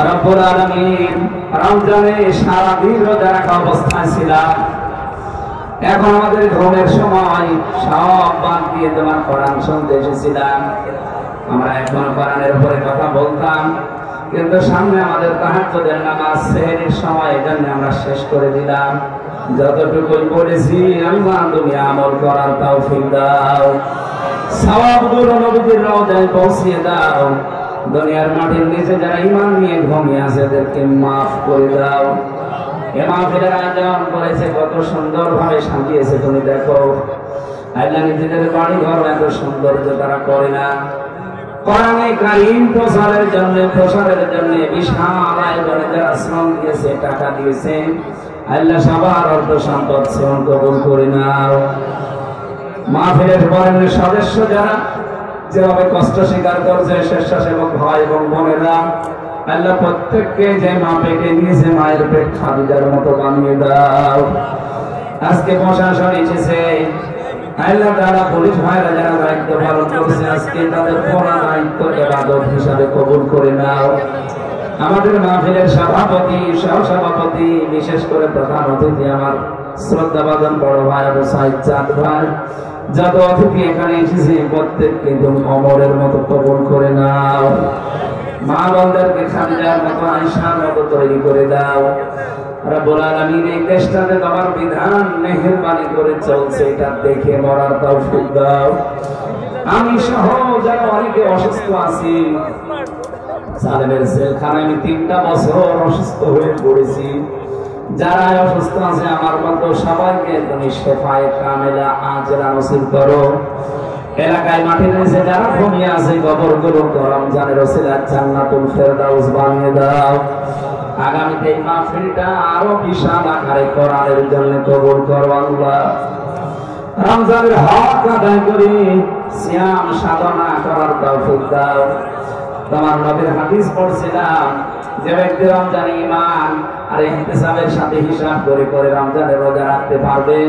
রব্বুল আলামিন, রমজানে সারা দিন রোজা রাখা অবস্থায় ছিলাম, এখন আমাদের ঘুমের সময় সব বাদ দিয়ে তোমার কোরআন শুনতে এসেছিলাম। আমরা এখন কোরআনের উপরে কথা বলতাম, কিন্তু সামনে আমাদের তাহাজ্জুদের নামাজ, সেহরির সময়, এজন্য আমরা শেষ করে দিলাম। যতটুকু পড়েছি আল্লাহ তুমি আমল করার তৌফিক দাও, সওয়াবগুলো নবীর রওজায় পৌঁছিয়ে দাও। দুনিয়ার মাটির নিচে যারা ঈমান নিয়ে ঘুমিয়ে আছে এদেরকে মাফ করে দাও। এ মাহফিলের আয়োজন করেছে, কত সুন্দরভাবে সাজিয়েছে তুমি দেখো। আল্লাহ নিজেদের বাড়ি ঘর এত সৌন্দর্য তারা করে না। কোরআনে কারীম প্রচারের জন্য বিশাল আয়োজনে যারা শ্রম দিয়েছে, টাকা দিয়েছে, আল্লাহ সবার অর্থ সম্পদ শ্রম কবুল করে নাও। মাহফিলের বরেণ্য সদস্য যারা যেভাবে কষ্ট স্বীকার করছে, স্বেচ্ছাসেবক ভাই এবং বোনেরা, আল্লাহ প্রত্যেককে যে মা পেটে নিয়েছে মায়ের পেট খাদিজার মতো বানিয়ে দাও। আজকে প্রশাসন এসেছে, আল্লাহ তাআলা পুলিশ ভাইরা যারা দায়িত্ব পালন করছে, আজকে তাদের পুরো দায়িত্ব ইবাদত হিসাবে কবুল করে নাও। আমাদের মাহফিলের সভাপতি, সহসভাপতি, বিশেষ করে প্রধান অতিথি আমার শ্রদ্ধাভাজন বড় ভাই আবু সাইদ চাঁদ ভাই, যত অতিথি এখানে এসেছে প্রত্যেককে তুমি ওমরের মতো কবুল করে নাও। মা বোনদেরকে খাদিজার মতো, আয়েশার মতো তৈরি করে দাও। রব্বুল আলামিন, এই দেশটাতে তোমার বিধান মেহেরবানি করে চলছে, এটা দেখে মরার তৌফিক দাও। আমি সহ যারা অনেকে অসুস্থ আছি, সালেমের জেলখানায় আমি 3টা বছর অসুস্থ হয়ে পড়েছি। যারা অসুস্থ আছে আমার মতো সবাইকে তুমি শেফায়ে কামেলা আজরা নসিব করো। এলাকায় মাটির নিচে যারা ঘুমিয়ে আছে কবরগুলো রমজানের ওসিলায় জান্নাতুল ফেরদাউস বানিয়ে দাও। আগামীতে এই মাহফিলটা আরো বিশাল আকারে কোরআনের জন্য কবুল করো আল্লাহ। রমজানের হক আদায় করে সিয়াম সাধনা করার তৌফিক দাও। তোমার নবীর হাদিস পড়ছিলাম, যে ব্যক্তি রমজানে ঈমান আর ইহতিসাবের সাথে হিসাব করে করে রমজানের রোজা রাখতে পারবে,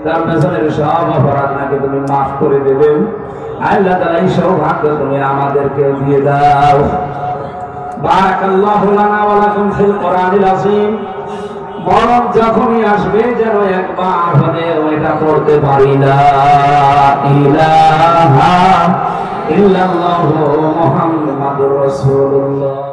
তার পেছনের সব অপরাধ নাকি তুমি মাফ করে দেবে। আল্লাহ তাআলা এই সৌভাগ্য তুমি আমাদেরকে দিয়ে দাও। বারাকাল্লাহু লানা ওয়া লাকুম ফিল কোরআনিল আযীম। মরণ যখনই আসবে যেন একবার হলে ওইটা পড়তে পারি না, ইলাহা ইল্লাল্লাহু মুহাম্মাদুর রাসূলুল্লাহ।